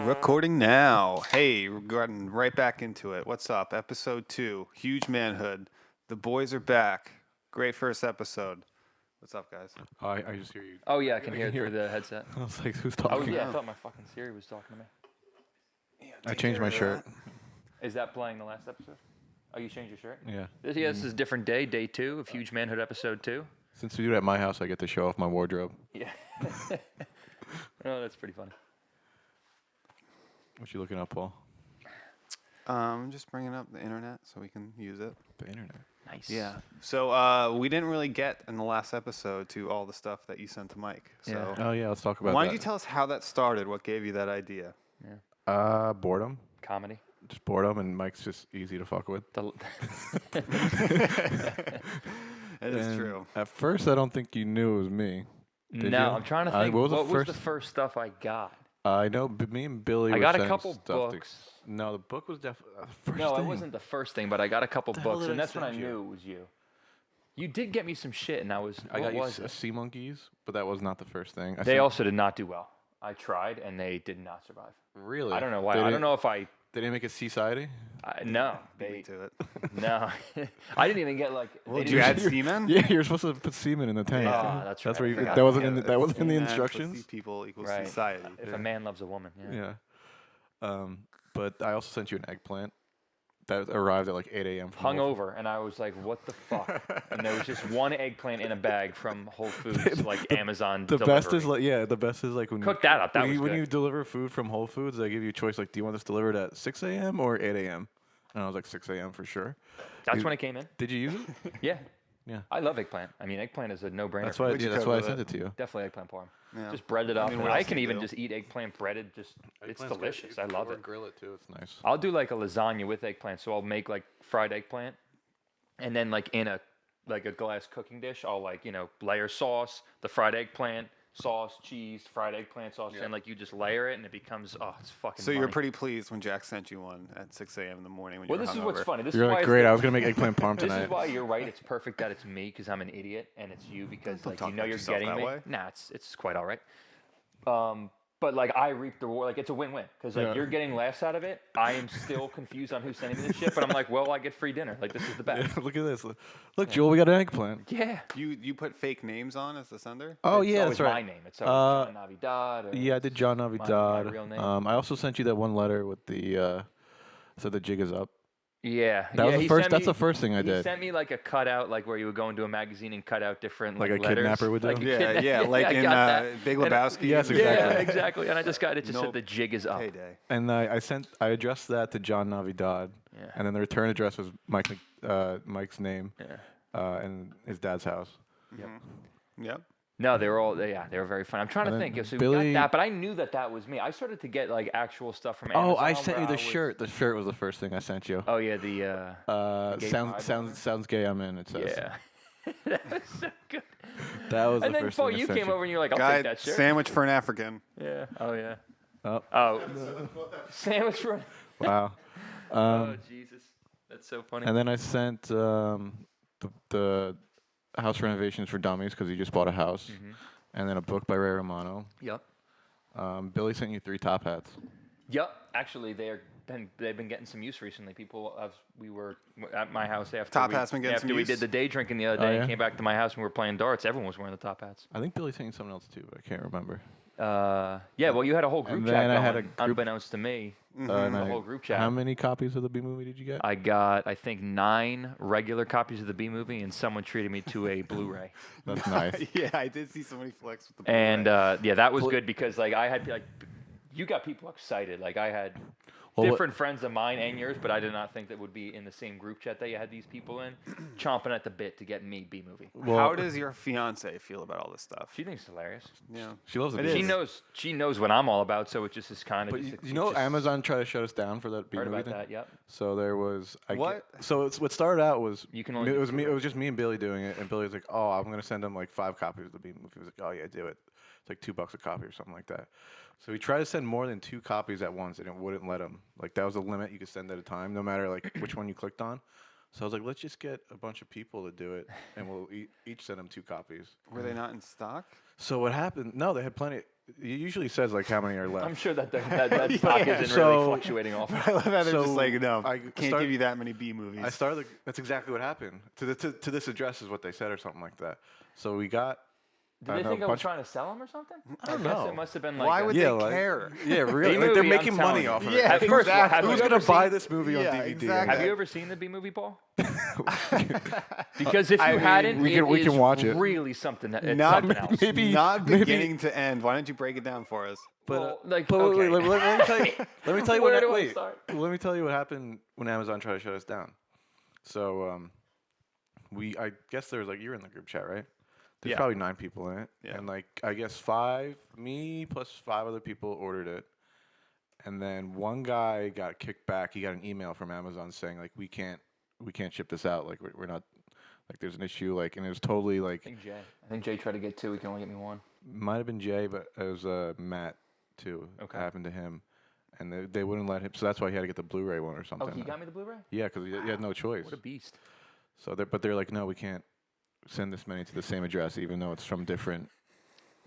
Recording now. Hey, we're getting right back into it. What's up? Episode 2, Huge Manhood. The boys are back. Great first episode. What's up, guys? I just hear you. Oh, yeah, I can hear it through the headset. I was like, who's Oh, talking? yeah, I thought my fucking Siri was talking to me. Yeah, I changed my shirt. Is that playing the last episode? Oh, you changed your shirt? Yeah. This is a different day, day 2 of Huge Manhood episode 2. Since we do it at my house, I get to show off my wardrobe. Yeah. Oh, that's pretty funny. What you looking up, Paul? Just bringing up the internet so we can use it. The internet. Nice. Yeah. So we didn't really get in the last episode to all the stuff that you sent to Mike. So Yeah. Oh yeah, let's talk about why that. don't you tell us how that started? What gave you that idea? Boredom. Comedy. Just boredom, and Mike's just easy to fuck with. It is And true. At first, I don't think you knew it was me. Did No, you? I'm trying to think. what What was was the first stuff I got? I know me and Billy. I were got a sending couple stuff to- books. No, the book was definitely first No, thing. it wasn't the first thing, but I got a couple the hell books, did and I that's when I send you? knew it was you. You did get me some shit, and I was. I what got was you it? sea monkeys, but that was not the first thing. They also did not do well. I tried, and they did not survive. really. I don't know why. They I don't didn't- know if I. They didn't make it seasidey. No, Beat me they. to it. No, I didn't even get like. Well, they did you didn't- add semen? Yeah, you're supposed to put semen in the tank. Ah, that's That's right. where I you. forgot That wasn't about in. that. That wasn't in the Semen, instructions. pussy people equals Right. society. If a man loves a woman, yeah. Yeah. But I also sent you an eggplant that arrived at like 8 a.m. from Whole Hungover, and I was like, "What the fuck?" And there was just one eggplant in a bag from Whole Foods, like Amazon. The delivery. best is like when Cook that up. That was when good. you deliver food from Whole Foods, they give you a choice like, do you want this delivered at 6 a.m. or 8 a.m.? And I was like 6 a.m. for sure. That's when it came in. Did you use it? Yeah. Yeah. I love eggplant. I mean, eggplant is a no-brainer. That's for why. me. What'd you That's cook why I with sent it? it to you. Definitely eggplant parm. Yeah. Just bread it up. mean, and what I else can do you even do? just eat eggplant breaded. Just it's delicious. I love it. Grill it too. It's nice. I'll do like a lasagna with eggplant. So I'll make like fried eggplant, and then like in a glass cooking dish, I'll layer sauce, the fried eggplant, sauce, cheese, fried eggplant sauce, and like you just layer it, and it becomes it's fucking. So you're funny. pretty pleased when Jack sent you one at 6 a.m. in the morning when Well, you were this is hungover. what's funny. This You're is why like, it's great. the- I was gonna make eggplant parm This tonight. is why you're right. It's perfect that it's me because I'm an idiot, and it's you because Don't like talk you know about you're yourself getting that me. way. Nah, it's quite all right. But like I reap the reward. Like it's a win-win because like Yeah. you're getting laughs out of it. I am still confused on who's sending me this shit, but I'm like, well, I get free dinner. Like this is the best. Look at this. Look, Joel, we got an eggplant. Yeah. You put fake names on as the sender? Oh It's yeah, always that's right. my name. It's always John Navidad. Or Yeah, I did John my Navidad. real name. I also sent you that one letter with the so the jig is up. Yeah. That was yeah, the he first. sent That's me- the first thing I He did. sent me like a cutout, like where you would go into a magazine and cut out different Like a letters. kidnapper would do? Like a Yeah, kidna- yeah, like I in got that. Big And- Lebowski. Yes, Yeah, exactly. exactly. And I just got it. Just No said the jig is up. Payday. And I addressed that to John Navidad. Yeah. And then the return address was Mike's name Yeah. and his dad's house. Yep. No, they were very fun. I'm trying to And think. then So we Billy- got that, but I knew that was me. I started to get like actual stuff from Oh, Amazon. I sent where you the was- shirt. The shirt was the first thing I sent you. Oh yeah, the gay Sounds gay. I'm in. It says. yeah. That was so good. That was And the then first Paul, thing I you sent came over and you're like, I'll Guy, take that shirt. sandwich for an African. Yeah. Oh yeah. Oh, Oh. Sandwich for. wow. Oh Jesus, that's so funny. And then I sent the house renovations for dummies because he just bought a house, and then a book by Ray Romano. Yep. Billy sent you 3 top hats. Yep. Actually, they've been getting some use recently. We were at my house after Top hats been getting after some we use? did the day drinking the other Oh, day yeah? and came back to my house and we were playing darts. Everyone was wearing the top hats. I think Billy sent you something else too, but I can't remember. Yeah. Well, you had a whole group And chat then I going, had a group- unbeknownst to me. And The whole group chat. How many copies of the B movie did you get? I got, I think, 9 regular copies of the B movie, and someone treated me to a Blu-ray. That's nice. Yeah, I did see somebody flex with the And Blu-ray. yeah, that was good because like I had like, you got people excited. Like I had different friends of mine and yours, but I did not think that would be in the same group chat that you had these people in, chomping at the bit to get me B movie. How does your fiance feel about all this stuff? She thinks it's hilarious. Yeah. She loves the It B is. movie. She knows what I'm all about, so it just is kind of. But you know, Amazon tried to shut us down for that B Heard movie about thing. that? Yep. So there was What? So what started out was You can only it do was 2, me. It right? was just me and Billy doing it, and Billy was like, "Oh, I'm gonna send him like 5 copies of the B movie." He was like, "Oh yeah, do it." It's like $2 a copy or something like that. So we tried to send more than 2 copies at once, and it wouldn't let him. Like that was a limit you could send at a time, no matter like which one you clicked on. So I was like, let's just get a bunch of people to do it, and we'll each send them 2 copies. Were they not in stock? So what happened? No, they had plenty. It usually says like how many are left. I'm sure that that stock isn't So- really fluctuating off. I love how they're just So, like, no, I can't start- give you that many B movies. I started. That's exactly what happened. To this address is what they said or something like that. So we got. Did they know, think I was bunch- trying to sell them or something? I don't guess know. It must have been like. Why would Yeah, they like- care? Yeah, really. B Like they're movie, I'm making telling money you. off of Yeah, it. At first, exactly. have you Who's ever gonna buy seen- this movie on Yeah, DVD? exactly. Have you ever seen the B movie, Paul? Because if you I mean, hadn't, we it can is watch it. really something. It's Not something else. maybe Not maybe- beginning to end. Why don't you break it down for us? Well, like, but okay. wait, let me tell you. Let me tell you Where what. do I Wait, start? let me tell you what happened when Amazon tried to shut us down. So, I guess there was like you're in the group chat, right? There's Yeah. probably 9 people in it, Yeah. and like I guess me plus 5 other people ordered it, and then one guy got kicked back. He got an email from Amazon saying like we can't ship this out. Like we're not like there's an issue. Like and it was totally like I think Jay tried to get 2. He can only get me 1. might have been Jay, but it was Matt too. Okay. It happened to him, and they wouldn't let him. So that's why he had to get the Blu-ray one or something. Oh, he got me the Blu-ray. Yeah, because he had no choice. What a beast. So they're like, no, we can't send this many to the same address, even though it's from different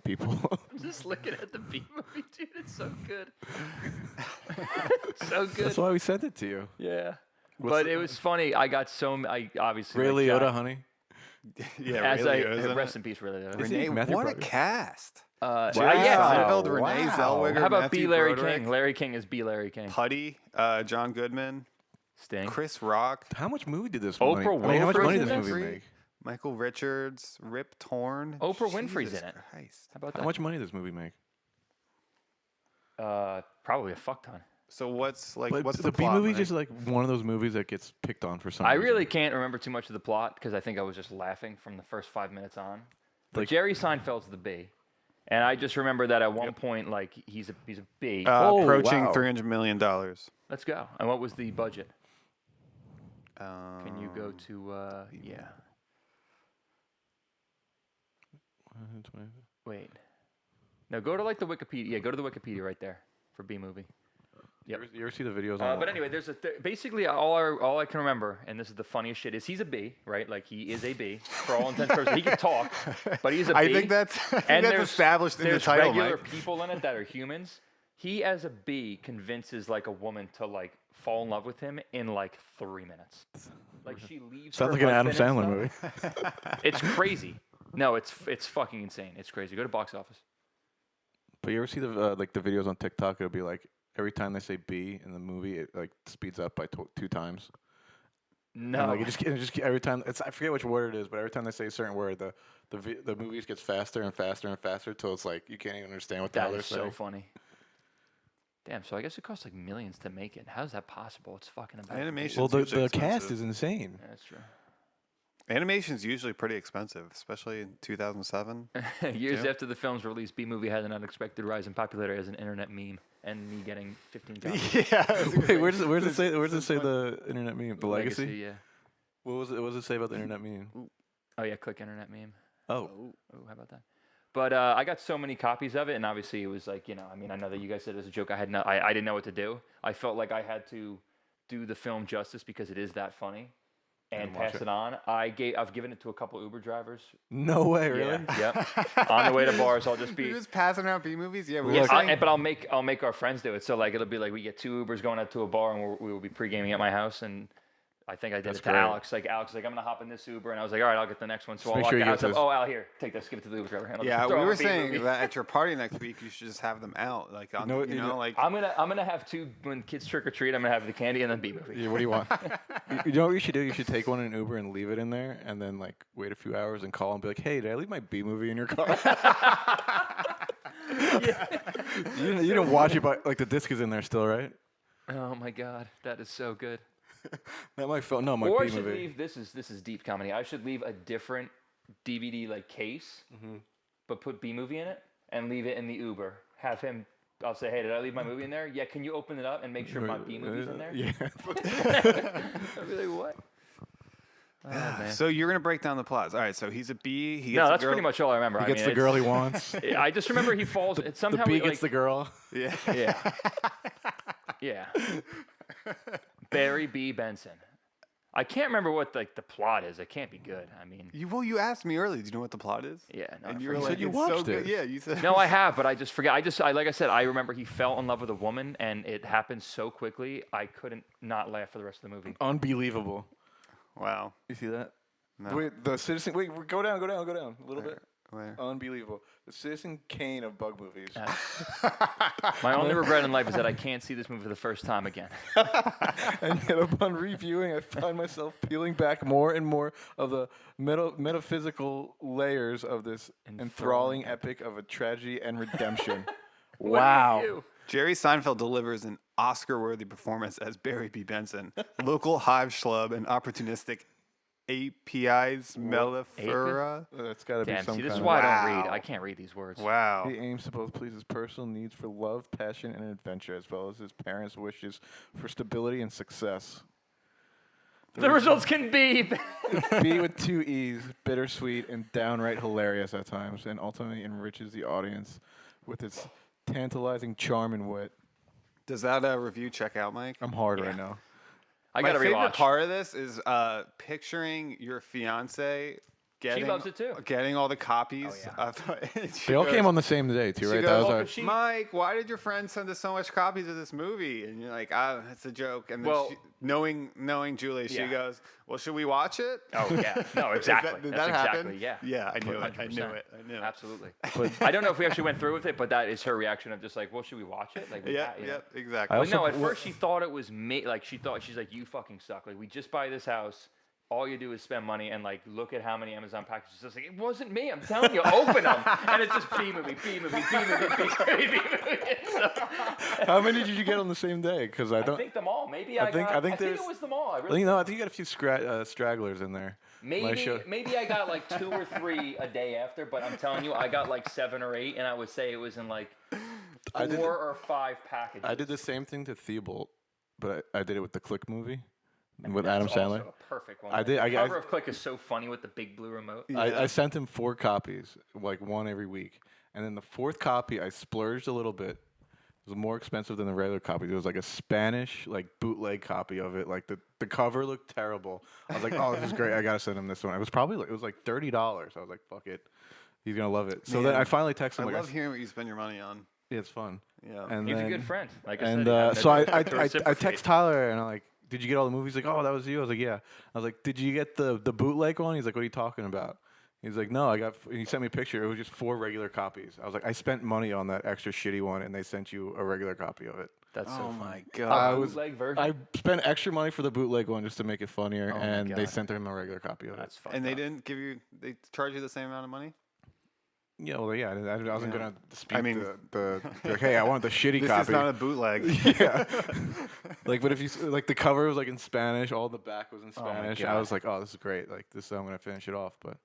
people. I'm just looking at the B movie, dude. It's so good. So good. That's why we sent it to you. Yeah. What's But the- it was funny. I got so I obviously Ray like, Liotta, Jack- honey. Yeah, As really, I isn't rest it? in peace, Ray Liotta. Is he Renee, Matthew what a Broderick? cast. Yeah. Seinfeld, Renee wow. Zellweger, How about Matthew B. Larry Broderick, King? Larry King is B. Larry King. Putty, John Goodman, Sting. Chris Rock, How much movie did this Oprah how much Winfrey's money in did this this? movie make? Michael Richards, Rip Torn. Oprah Winfrey's Jesus in it. Christ. How about How that? much money did this movie make? Probably a fuck ton. So what's But what's the the B plot, movie Mike? just like one of those movies that gets picked on for some I reason. really can't remember too much of the plot because I think I was just laughing from the first 5 minutes on. But Like- Jerry Seinfeld's the B, and I just remember that at one point, like he's a B. approaching wow. $300 million. Let's go. And what was the budget? Can Can you go to yeah? Wait. No, go to like the Wikipedia. Yeah, go to the Wikipedia right there for B movie. You ever see the videos on But anyway, there's basically all I can remember, and this is the funniest shit, is he's a B, right? Like he is a B for all intents and purposes. He can talk, but he's a B. I think that's established in the there's title, regular Mike. people in it that are humans. He, as a B, convinces like a woman to like fall in love with him in like 3 minutes. Like she leaves. Sounds her like an Adam husband Sandler and movie. stuff. It's crazy. No, it's fucking insane. It's crazy. Go to box office. But you ever see the like the videos on TikTok? It'll be like every time they say B in the movie, it like speeds up by 2 times. No. And, like it just every time I forget which word it is, but every time they say a certain word, the movies gets faster and faster and faster till it's like you can't even understand what the hell That they're is so saying. funny. Damn, so I guess it costs like millions to make it. How's that possible? It's fucking about Animation. Well, the cast is insane. Yeah, that's true. Animation's usually pretty expensive, especially in 2007. Years Yeah. after the film's release, B movie had an unexpected rise in popularity as an internet meme, and me getting 15 jobs. Yeah. Wait, where's it say the internet meme? The legacy? Yeah. What does it say about the internet meme? Oh yeah, click internet meme. Oh, Oh, how about that? But I got so many copies of it, and obviously it was like, I mean, I know that you guys said it was a joke. I didn't know what to do. I felt like I had to do the film justice because it is that funny, and watch pass it. it on. I've given it to a couple Uber drivers. no way, really? Yeah. Yep. On the way to bars, I'll just be. You're just passing out B movies? Yeah, we Yeah, were saying. but I'll make our friends do it. So like it'll be like we get 2 Ubers going out to a bar, and we will be pre-gaming at my house. And I think I did That's it to great. Alex. Like Alex, was like I'm gonna hop in this Uber, and I was like, all right, I'll get the next one. So Just I'll make walk sure the you house get up. this. Oh, Al, here, take this, give it to the Uber driver. And I'll Yeah, just we throw were it on B saying movie. that at your party next week, you should just have them out, like on, know- you you know, know- like I'm gonna have 2 when kids trick or treat. I'm gonna have the candy and then B movie. Yeah, what do you want? You know what you should do? You should take one in Uber and leave it in there, and then like wait a few hours and call and be like, "Hey, did I leave my B movie in your car?" You didn't watch it, but like the disc is in there still, right? Oh my god, that is so good. Not my phone. No, my Or I B should movie. leave. This is deep comedy. I should leave a different DVD like case, but put B movie in it and leave it in the Uber. Have him. I'll say, hey, did I leave my movie in there? Yeah, can you open it up and make sure my B movie's in there? Yeah. I'll be like, what? Oh, man. So you're gonna break down the plots. All right. So he's a B. He gets No, a that's girl. pretty much all I remember. He I gets mean, the girl he it's- wants. I just remember he falls. It's The somehow B he, gets the girl. Yeah. Yeah. Yeah. Barry B. Benson. I can't remember what like the plot is. It can't be good. I mean, You asked me earlier. Do you know what the plot is? yeah, no, And I you were forget. like, said you "It's so watched good." it. Yeah, you said. No, I have, but I just forget. Like I said, I remember he fell in love with a woman, and it happened so quickly, I couldn't not laugh for the rest of the movie. Unbelievable. Wow. You see that? No. Wait, the Citizen. Wait, go down a little bit. Where? Unbelievable. The Citizen Kane of bug movies. My only regret in life is that I can't see this movie for the first time again. And yet, upon reviewing, I find myself peeling back more and more of the metaphysical layers of this enthralling epic of a tragedy and redemption. What Wow. about you? Jerry Seinfeld delivers an Oscar-worthy performance as Barry B. Benson, local hive schlub and opportunistic APIs mellifera. That's got to be Damn, some see, this kind is of... why I don't read. Wow. I can't read these words. Wow. He aims to both please his personal needs for love, passion, and adventure, as well as his parents' wishes for stability and success. The results can be. B with two E's, bittersweet and downright hilarious at times, and ultimately enriches the audience with its tantalizing charm and wit. Does that review check out, Mike? I'm hard right now. I My gotta favorite rewatch. part of this is picturing your fiance getting loves it too. getting all the copies. Oh, Of, They all came on the same day, too, She right? goes, That was she- Mike, why did your friend send us so much copies of this movie? And you're like, it's a joke. And then Well- knowing Julie, she Yeah. goes, well, should we watch it? Oh yeah, no, exactly. Did That's that happen? exactly, yeah. Yeah, I knew it. I 100%. knew it. I knew it. Absolutely. I don't know if we actually went through with it, but that is her reaction of just like, well, should we watch it? Like, Yeah, you know? yeah, exactly. I But no, also- at first she thought it was me. Like she's like, you fucking suck. Like we just buy this house. All you do is spend money and like look at how many Amazon packages. It's like it wasn't me. I'm telling you, open them, and it's just B movie, B movie, B movie, B movie, B movie. So, How many did you get on the same day? Because I I don't... think them all. Maybe I I think- got. I think I think it there's- was them all. I I really. think you got a few stragglers in there. Maybe I got like 2 or 3 a day after, but I'm telling you, I got like 7 or 8, and I would say it was in like 4 or 5 packages. I did the same thing to Theobald, but I did it with the Click movie with That's Adam Sandler. also a perfect one. I did- The I- cover of Click is so funny with the big blue remote. I sent him 4 copies, like one every week. And then the 4th copy, I splurged a little bit. It was more expensive than the regular copy. It was like a Spanish, like bootleg copy of it. Like the cover looked terrible. I was like, oh, this is great. I gotta send him this one. It was like $30. I was like, fuck it, he's gonna love it. So then Man, I finally texted I him. love hearing what you spend your money on. Yeah, it's fun. Yeah. And He's then, a good friend. Like I And said, so I to I reciprocate. text Tyler and I'm like, did you get all the movies? He's like, oh, that was you. I was like, yeah. I was like, did you get the bootleg one? He's like, what are you talking about? He's like, no, he sent me a picture. It was just 4 regular copies. I was like, I spent money on that extra shitty one, and they sent you a regular copy of it. That's so Oh funny. my A god. bootleg version. I spent extra money for the bootleg one just to make it funnier, Oh my and they God. sent him a regular copy of That's it. fucked And they up. didn't give you. They charge you the same amount of money. Yeah, well, yeah, I wasn't Yeah. gonna dispute I mean- like, hey, I want the shitty This copy. is not a bootleg. Yeah. Like, but if you like the cover was like in Spanish, all the back was in Oh my Spanish. I God. was like, oh, this is great. Like this, I'm gonna finish it off. But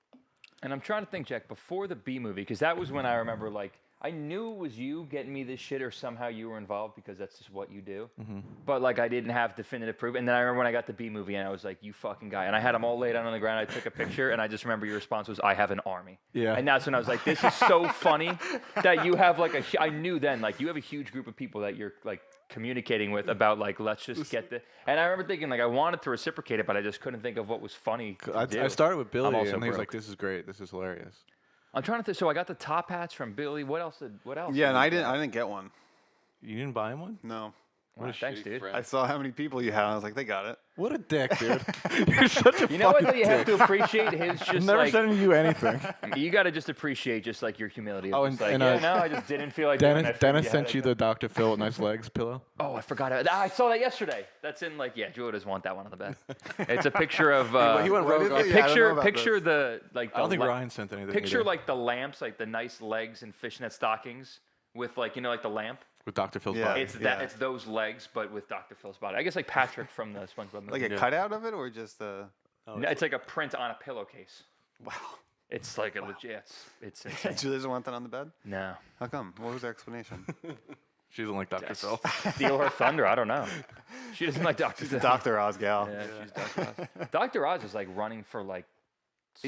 And I'm trying to think, Jack, before the B movie, because that was when I remember, like, I knew it was you getting me this shit, or somehow you were involved because that's just what you do. But like, I didn't have definitive proof. And then I remember when I got the B movie, and I was like, "You fucking guy!" And I had them all laid out on the ground. I took a picture, and I just remember your response was, "I have an army." Yeah. And that's when I was like, "This is so funny that you have like a." I knew then, like, you have a huge group of people that you're like communicating with about like, let's just get the. And I remember thinking like, I wanted to reciprocate it, but I just couldn't think of what was funny. To do. I started with Billy, I'm also and he was broke. like, "This is great. This is hilarious." I'm trying to think. So I got the top hats from Billy. What else? What else? Yeah, did and you I get? didn't get one. You didn't buy him one? No. Wow, thanks, dude. I saw how many people you had. And I was like, they got it. What a dick, dude! You're such a You know what? fucking Though you have dick. to appreciate his I'm just never like. sending you anything. You got to just appreciate just like your humility. Oh, Just and- like, and, yeah, no, I just didn't feel like. doing Dennis, that for Dennis you. sent you the Dr. Phil with nice legs pillow. Oh, I forgot. I saw that yesterday. That's in like Julia doesn't want that one on the bed. It's a picture of. He went rogue on- Yeah, I don't know Picture about picture this. the like. I don't the think la- Ryan sent anything. Picture either. like the lamps, like the nice legs and fishnet stockings with like like the lamp. with Dr. Phil's Yeah. body. It's that. Yeah. It's those legs, but with Dr. Phil's body. I guess like Patrick from the SpongeBob movie. Like a cutout of it, or just a. No, it's like a print on a pillowcase. Wow. It's like a legit. It's insane. Julie doesn't want that on the bed. No. How come? What was their explanation? She doesn't like Dr. Phil. Steal her thunder. I don't know. She doesn't like Dr. She's Phil. a Dr. Oz gal. Yeah, she's Dr. Oz. Dr. Oz is like running for like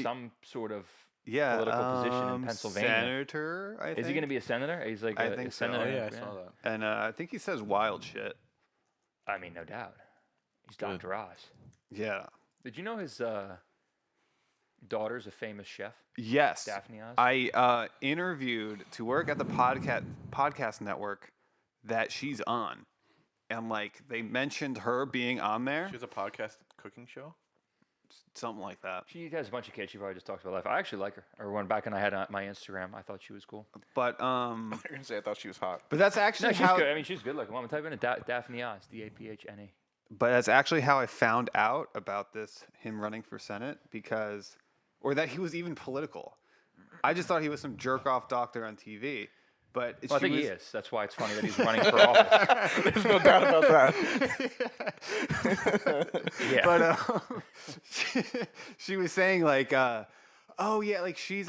some sort of Yeah. political position in Pennsylvania. Senator, I think. Is he going to be a senator? He's like I a think so. senator. Oh, yeah, I saw that. And I think he says wild shit. I mean, no doubt. He's Good. Dr. Oz. Yeah. Did you know his daughter's a famous chef? Yes. Daphne Oz? I interviewed to work at the podcast network that she's on. And like they mentioned her being on there. She has a podcast cooking show. Something like that. She has a bunch of kids. She probably just talks about life. I actually like her. Or when back when I had my Instagram, I thought she was cool. But You're gonna say I thought she was hot. but that's No, actually she's how good. I mean, she's good looking. I'm typing in Daphne Oz, Daphne. but that's actually how I found out about him running for Senate or that he was even political. I just thought he was some jerk off doctor on TV. But Well, I think he is. That's why it's funny that he's running for office. There's no doubt about that. Yeah. But she was saying like, oh yeah, like she's.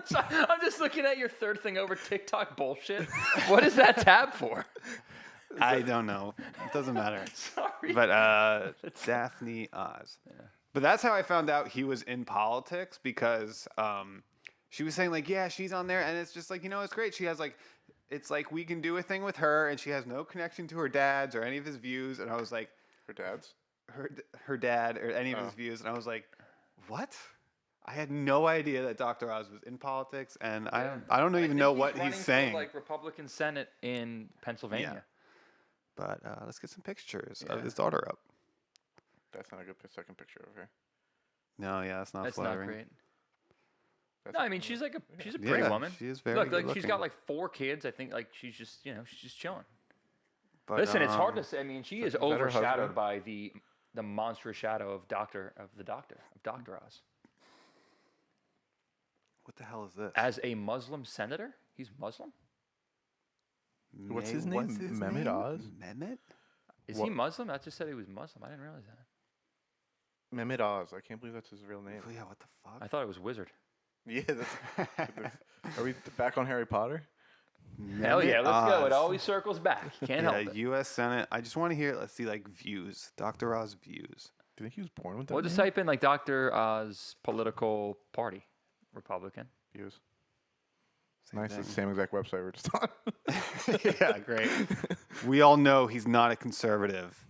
So, I'm just looking at your third thing over TikTok bullshit. What is that tab for? I don't know. It doesn't matter. Sorry. But Daphne Oz. Yeah. But that's how I found out he was in politics because she was saying like, yeah, she's on there, and it's just like, it's great. She has like, it's like we can do a thing with her, and she has no connection to her dad's or any of his views. And I was like, Her dad's? her dad or any of his views, and I was like, what? I had no idea that Dr. Oz was in politics, and I don't even know what he's saying. For, like Republican Senate in Pennsylvania. Yeah. But let's get some pictures of his daughter up. That's not a good second picture of her. No, yeah, that's not That's flattering. not great. That's No, I mean she's a pretty Yeah, woman. she is very Look, good like she's looking. got like 4 kids. I think like she's just chilling. But, Listen, it's hard to say. I mean, she is that her overshadowed husband? by the monstrous shadow of Dr. Oz. What the hell is this? As a Muslim senator, he's Muslim. What's his name? Mehmet Oz? Mehmet? Is he Muslim? I just said he was Muslim. I didn't realize that. Mehmet Oz. I can't believe that's his real name. Oh, yeah, what the fuck? I thought it was Wizard. Yeah. Are we back on Harry Potter? Hell yeah, Mehmet let's go. It Oz. always circles back. Can't help it. U.S. Senate. I just want to hear. Let's see, like views. Dr. Oz views. Do you think he was born with that? We'll just name? type in like Dr. Oz political party, Republican. Views. Same Nice. thing. It's the same exact website we're just on. Yeah, great. We all know he's not a conservative.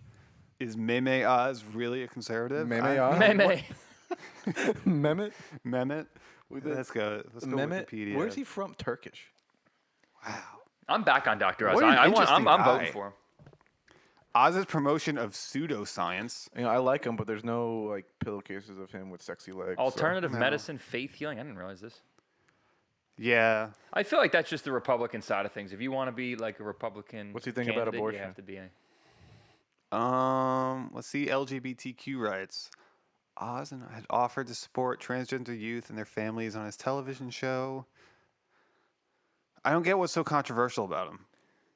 Is Mehmet Oz really a conservative? Mehmet I- Oz? Mehmet. Mehmet? Mehmet. Let's go. Let's go Mehmet? Wikipedia. Where's he from? Turkish. Wow. I'm back on Dr. Oz. What an I'm interesting voting guy. for him. Oz's promotion of pseudoscience. I like him, but there's no like pillowcases of him with sexy legs. so- Alternative No. medicine, faith healing. I didn't realize this. Yeah. I feel like that's just the Republican side of things. If you want to be like a Republican, What's he think about candidate, abortion? You have to be. Let's see LGBTQ rights. Oz and had offered to support transgender youth and their families on his television show. I don't get what's so controversial about him.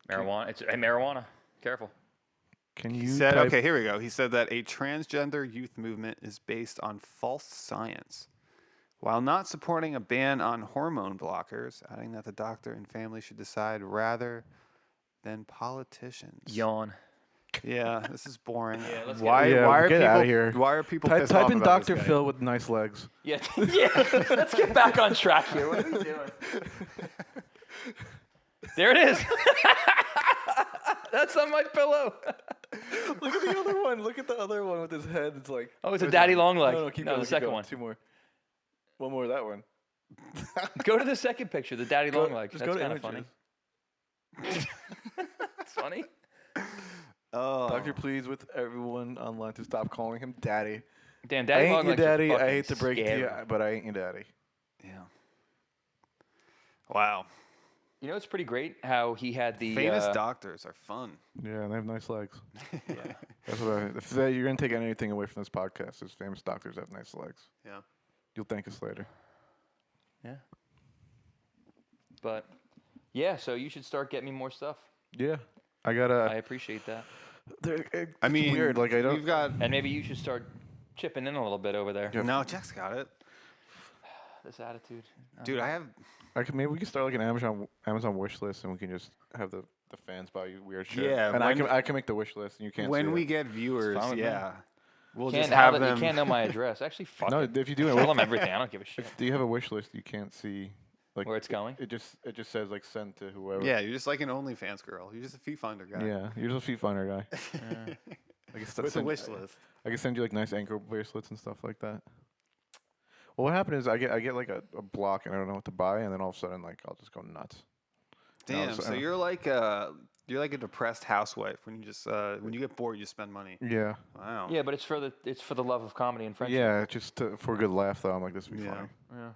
Marijuana. It's marijuana. Careful. Can He you said, type- okay, here we go. He said that a transgender youth movement is based on false science, while not supporting a ban on hormone blockers, adding that the doctor and family should decide rather than politicians. Yawn. Yeah, this is boring. Yeah, let's get- why? Yeah, why are get people? outta here. Why are people Type, pissed type off in about this Dr. guy? Phil with nice legs. Yeah. Yeah. Let's get back on track here. What are we doing? There it is. That's on my pillow. Look at the other one. Look at the other one with his head. It's like. Oh, it's a daddy long leg. No, keep No, going. the keep second going. one. 2 more. One more of that one. Go to the second picture, the daddy long leg. Just That's go to kind of funny. images. It's funny. Oh, Doctor, please, with everyone online to stop calling him daddy. Damn, I daddy long ain't your legs are daddy. I fucking hate to break it to you, scary. but I ain't your daddy. yeah. Wow. You know, it's pretty great how he had the Famous doctors are fun. Yeah, and they have nice legs. That's what you're gonna take anything away from this podcast, is famous doctors have nice legs. Yeah. You'll thank us later. Yeah. But yeah, so you should start getting me more stuff. Yeah, I I gotta. appreciate that. I mean, weird. Like I don't. We've got. And maybe you should start chipping in a little bit over there. Yeah. No, Jack's got it. This attitude. Dude, I have. Maybe we can start like an Amazon wish list, and we can just have the fans buy you weird shit. Yeah, and when- I can make the wish list, and you can't. When see we it. get viewers, fine with me. yeah, we'll Can't just have have them. You can't know my address. Actually, fuck No, it. if you do Tell it, them everything. I don't give a shit. do you have a wish list? You can't see like Where it's going. It just says like send to whoever. Yeah, you're just like an OnlyFans girl. You're just a feet finder guy. Yeah, you're just a feet finder guy. I guess With a wish list. I can send you like nice ankle bracelets and stuff like that. Well, what happened is I get like a block and I don't know what to buy, and then all of a sudden like I'll just go nuts. Damn. So you're like a depressed housewife when you just when you get bored, you spend money. Yeah. Wow. Yeah, but it's for the love of comedy and friendship. Yeah, just for a good laugh though. I'm like, this would be Yeah. funny. Yeah.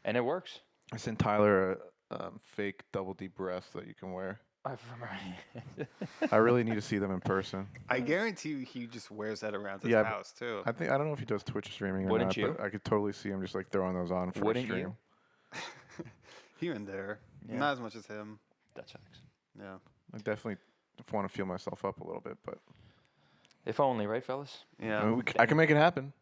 And it works. I sent Tyler a fake double D breast that you can wear. I remember. I really need to see them in person. I guarantee you he just wears that around his Yeah, house too. I don't know if he does Twitch streaming or Wouldn't not, you? but I could totally see him just like throwing those on for Wouldn't a stream. you? Here and there. Yeah. Not as much as him. That's facts. Yeah. I definitely want to feel myself up a little bit, but If only, right, fellas? Yeah. I, mean, I can make it happen.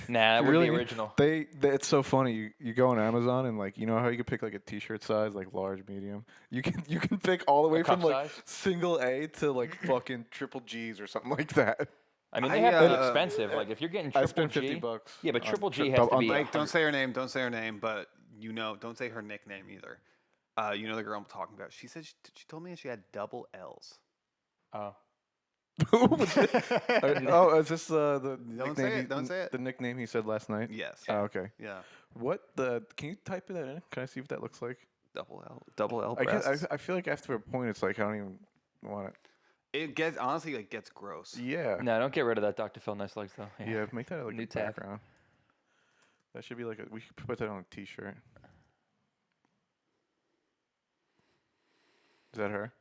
Nah, that would Really? be original. It's so funny. You go on Amazon and like you know how you can pick like a T-shirt size, like large, medium. You can pick all the way cup from like size? single A to like fucking triple G's or something like that. I mean, they I, have to be uh, expensive. Like, if you're getting I triple spent G, $50. yeah, but on triple G tri- has to on be. Mike, don't say her name. Don't say her name. But don't say her nickname either. You know the girl I'm talking about. She said she told me she had double L's. Oh, Oh, is this the Don't say nickname? it, don't say it. The nickname he said last night. Yes. Oh, okay. Yeah. What the? Can you type that in? Can I see what that looks like? Double L I guess breasts. I feel like after a point, it's like I don't even want it. It gets honestly like gets gross. Yeah. no, don't get rid of that Dr. Phil nice legs though. Yeah. Make that like New a tab. background. That should be like we should put that on a T-shirt. Is that her?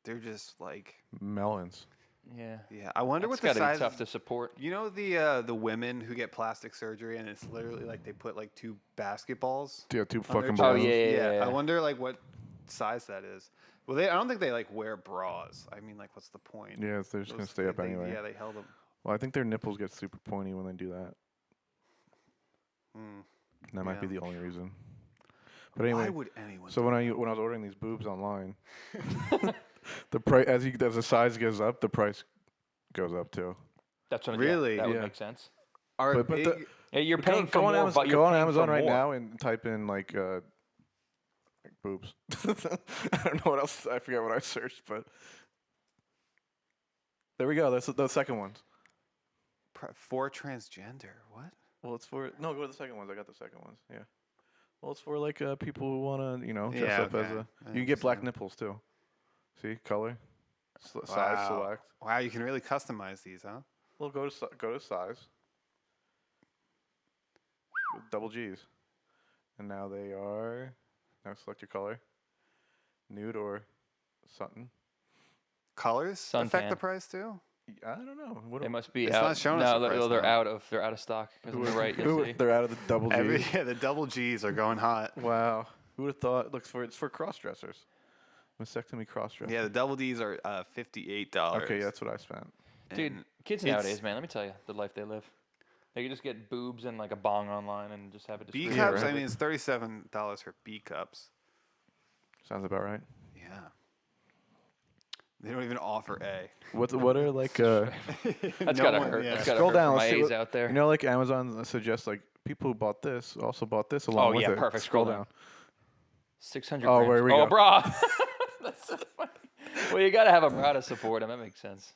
They're just like Melons. Yeah. yeah. I wonder It's what the gotta size. be tough to support. You know the women who get plastic surgery and it's literally like they put like two basketballs. Yeah, two on their fucking chest? Oh, balloons. yeah. I wonder like what size that is. Well, I don't think they like wear bras. I mean, like, what's the point? Yeah, they're just gonna Those- stay up they- anyway. Yeah, they held them. Well, I think their nipples get super pointy when they do that. Hmm. That might be Yeah. the only reason. But anyway, Why would anyone? so do when I was ordering these boobs online, the price as the size goes up, the price goes up too. That's what. Really? Yeah, that would Yeah. make sense. are but big, the- Yeah, you're Go- paying go for on more, Amazon, but you're go on paying Amazon for right more. now and type in like boobs. I don't know what else. I forget what I searched, but there we go. That's the second ones. for transgender. What? Well, it's for go to the second ones. I got the second ones. Yeah. Well, it's for like people who want to dress Yeah, up as okay. a. I You can get black understand. nipples too. See color, size Wow. select. Wow, you can really customize these, huh? Well, go to size. Double G's, and now they are. Now select your color, nude or something. Colors affect the Suntan. price too. I don't know. What They must be It's out. not showing us no, the price they're now. they're out of stock. 'Cause on the right, you'll see. They're out of the double G's. The double G's are going hot. Wow. Who would have thought? It's for cross dressers. Mastectomy cross dressers. Yeah, the double D's are $58. Okay, that's what I spent. Dude, And kids it's- nowadays, man, let me tell you, the life they live. They can just get boobs and like a bong online and just have it. B displayed. Yeah, cups. right. I mean, it's $37 for B cups. Sounds about right. Yeah. They don't even offer A. What are like That's No gotta one- hurt. yeah. That's gotta Scroll hurt down, for let's my see A's what- out there. you know, like Amazon suggests like people who bought this also bought this along Oh, with yeah, it. perfect. Scroll Scroll down. 600. Oh, grams. where we oh, go. brah. That's so funny. Well, you gotta have a bra to support them. That makes sense.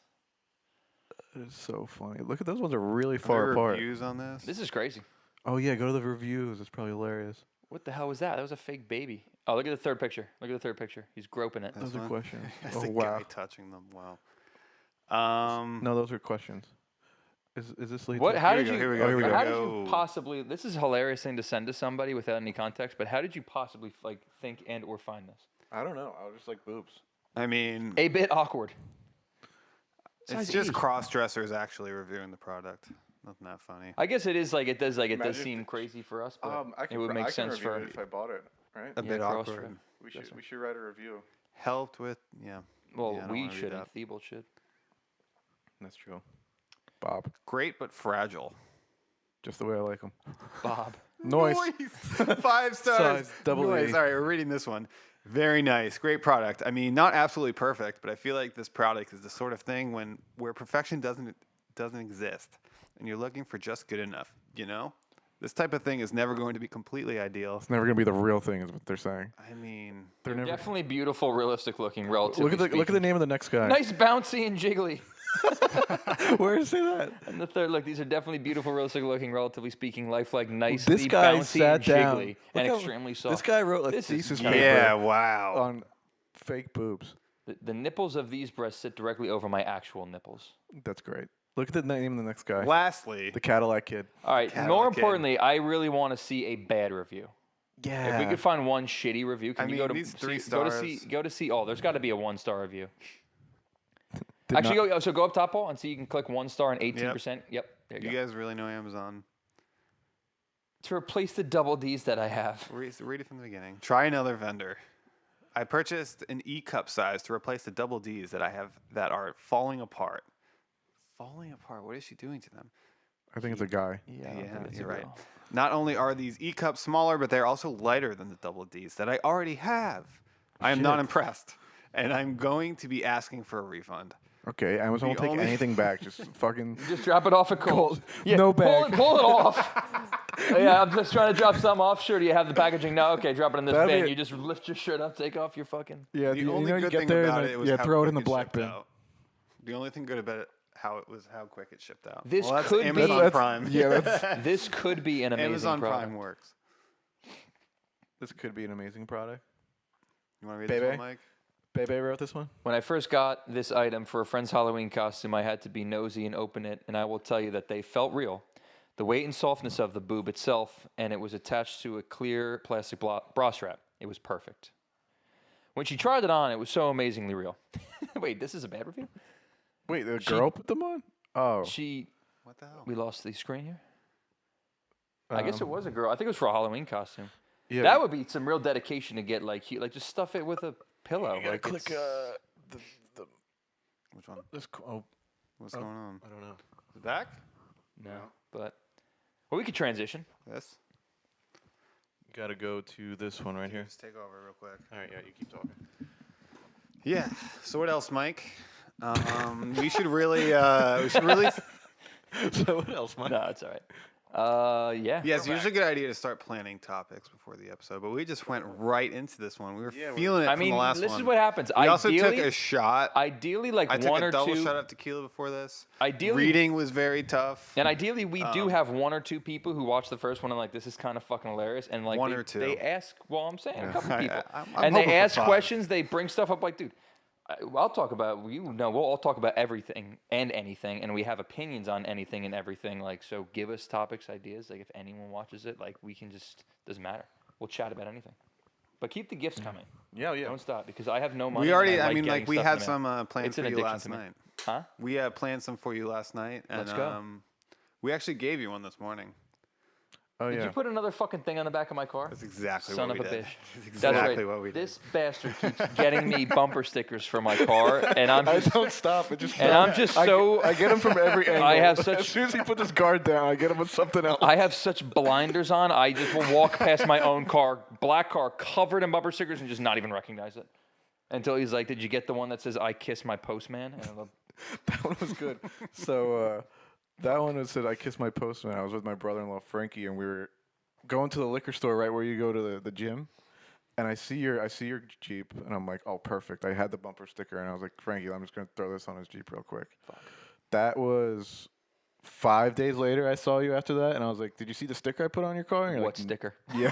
It's so funny. Look at those ones are really Are far there apart. reviews on this? This is crazy. Oh yeah, go to the reviews. It's probably hilarious. What the hell was that? That was a fake baby. Oh, look at the third picture. Look at the third picture. He's groping it. Those are one? questions. That's Oh the wow. guy touching them. Wow. No, those are questions. Is this lead? What? to- How Here we did go, you? here we go, here we How go. did you Go. possibly? This is a hilarious thing to send to somebody without any context. But how did you possibly like think and or find this? I don't know. I was just like boobs. I mean, A bit awkward. it's size just E. cross dressers actually reviewing the product. Nothing that funny. I guess it is like it does Imagine seem crazy for us, but I it would make I sense can review for. it if I bought it, right? A Yeah, bit cross awkward. trend. We should write a review. Helped with, yeah. Well, Yeah, I don't we wanna read shouldn't. that. Thibault should. That's true. Bob, Great but fragile. just the way I like them. Bob. Noise. 5 stars. Size double Noise. A. All right, we're reading this one. Very nice. Great product. I mean, not absolutely perfect, but I feel like this product is the sort of thing where perfection doesn't exist, and you're looking for just good enough. You know, This type of thing is never going to be completely ideal. It's never gonna be the real thing, is what they're saying. I mean, They're never. Definitely beautiful, realistic looking, relatively Look at the name of the next guy. Nice, bouncy, and jiggly. Where does it say that? And the third, look, these are definitely beautiful, realistic looking, relatively speaking, lifelike, nicely This guy bouncy sat and down. jiggly, Look and how- extremely soft. This guy wrote a This is thesis good. paper yeah, wow. on fake boobs. The nipples of these breasts sit directly over my actual nipples. That's great. Look at the name of the next guy. Lastly, The Cadillac Kid. All right, Cadillac more Kid. importantly, I really want to see a bad review. Yeah. If we could find one shitty review, can I you mean, go to these 3 go to stars. go to see? Oh, there's got to be a 1-star review. Did Actually, not- go up top, Paul, and see you can click 1 star and 18%. Yep, there do you you go. guys really know Amazon? To replace the double D's that I have. Read it from the beginning. Try another vendor. I purchased an E-cup size to replace the double D's that I have that are falling apart. Falling apart? What is she doing to them? I think it's a guy. Yeah, I don't Yeah, think it's you're a right. real- Not only are these E-cups smaller, but they're also lighter than the double D's that I already have. I am not Shit. impressed, and I'm going to be asking for a refund. Okay, Amazon will The take only- anything back. Just fucking. Just drop it off at Kohl's. Yeah, no pull bag. it off. Yeah, I'm just trying to drop something off. Sure, do you have the packaging? No, okay, drop it in this That'd bin. be- You just lift your shirt up, take off your fucking. Yeah, The you only know, you good get thing there about and it was yeah, how throw it quick in the black shipped bin. out. The only thing good about it, how quick it shipped out. This well, that's could be- Amazon That's- Prime. yeah, that's- This could be an amazing Amazon product. Prime works. This could be an amazing product. You want to read Baby? this one, Mike? Bebe wrote this one. When I first got this item for a friend's Halloween costume, I had to be nosy and open it, and I will tell you that they felt real. The weight and softness of the boob itself, and it was attached to a clear plastic bra strap. It was perfect. When she tried it on, it was so amazingly real. Wait, this is a bad review? Wait, the girl put them on? Oh. What the hell? We lost the screen here? I guess it Um, was a girl. I think it was for a Halloween costume. Yeah. That would be some real dedication to get, like just stuff it with a pillow. You gotta like click it's- the Which one? this. Oh, What's going on? I don't know. Is it back? No, but well, we could transition. This? Gotta go to this one right here. Just take over real quick. All right, yeah, you keep talking. Yeah. So what else, Mike? We should really. So what else, Mike? No, it's all right. Yeah. Yeah, it's usually a good idea to start planning topics before the episode, but we just went right into this one. We were feeling it I from mean, the last this one. is what happens. We also took Ideally- a shot. Ideally, like I took one a or double two. shot of tequila before this. Ideally- reading was very tough. And ideally, we do have one or two people who watch the first one and like, this is kind of fucking hilarious. And like, One they, or two. they ask, well, I'm saying a couple people, I'm and hoping they for ask 5. questions. They bring stuff up like, dude, I'll talk about we'll all talk about everything and anything, and we have opinions on anything and everything. Like, so give us topics, ideas. Like, if anyone watches it, like, we can just doesn't matter. We'll chat about anything, but keep the gifts coming. Yeah, yeah. Don't stop because I have no money. We and already. I I mean, getting like we stuff had in the mail. some plans It's an for you addiction last to me. night. Huh? We planned some for you last night, and Let's go. we actually gave you one this morning. Oh Did yeah. you put another fucking thing on the back of my car? That's exactly Son what of we a did. bitch. That's That's exactly right. what we did. This bastard keeps getting me bumper stickers for my car, and I'm I just, don't stop. It just. and I'm just so. I get him from every angle. I have As such- soon as he put his guard down, I get him with something else. I have such blinders on. I just will walk past my own car, black car, covered in bumper stickers, and just not even recognize it. Until he's like, "Did you get the one that says I kiss my postman?" And I'm like, That one was good. So that one said, "I kissed my postman." I was with my brother-in-law Frankie, and we were going to the liquor store right where you go to the gym. And I see your Jeep, and I'm like, "Oh, perfect!" I had the bumper sticker, and I was like, "Frankie, I'm just gonna throw this on his Jeep real quick." Fuck. That was 5 days later. I saw you after that, and I was like, "Did you see the sticker I put on your car?" And you're "What like, sticker?" Yeah,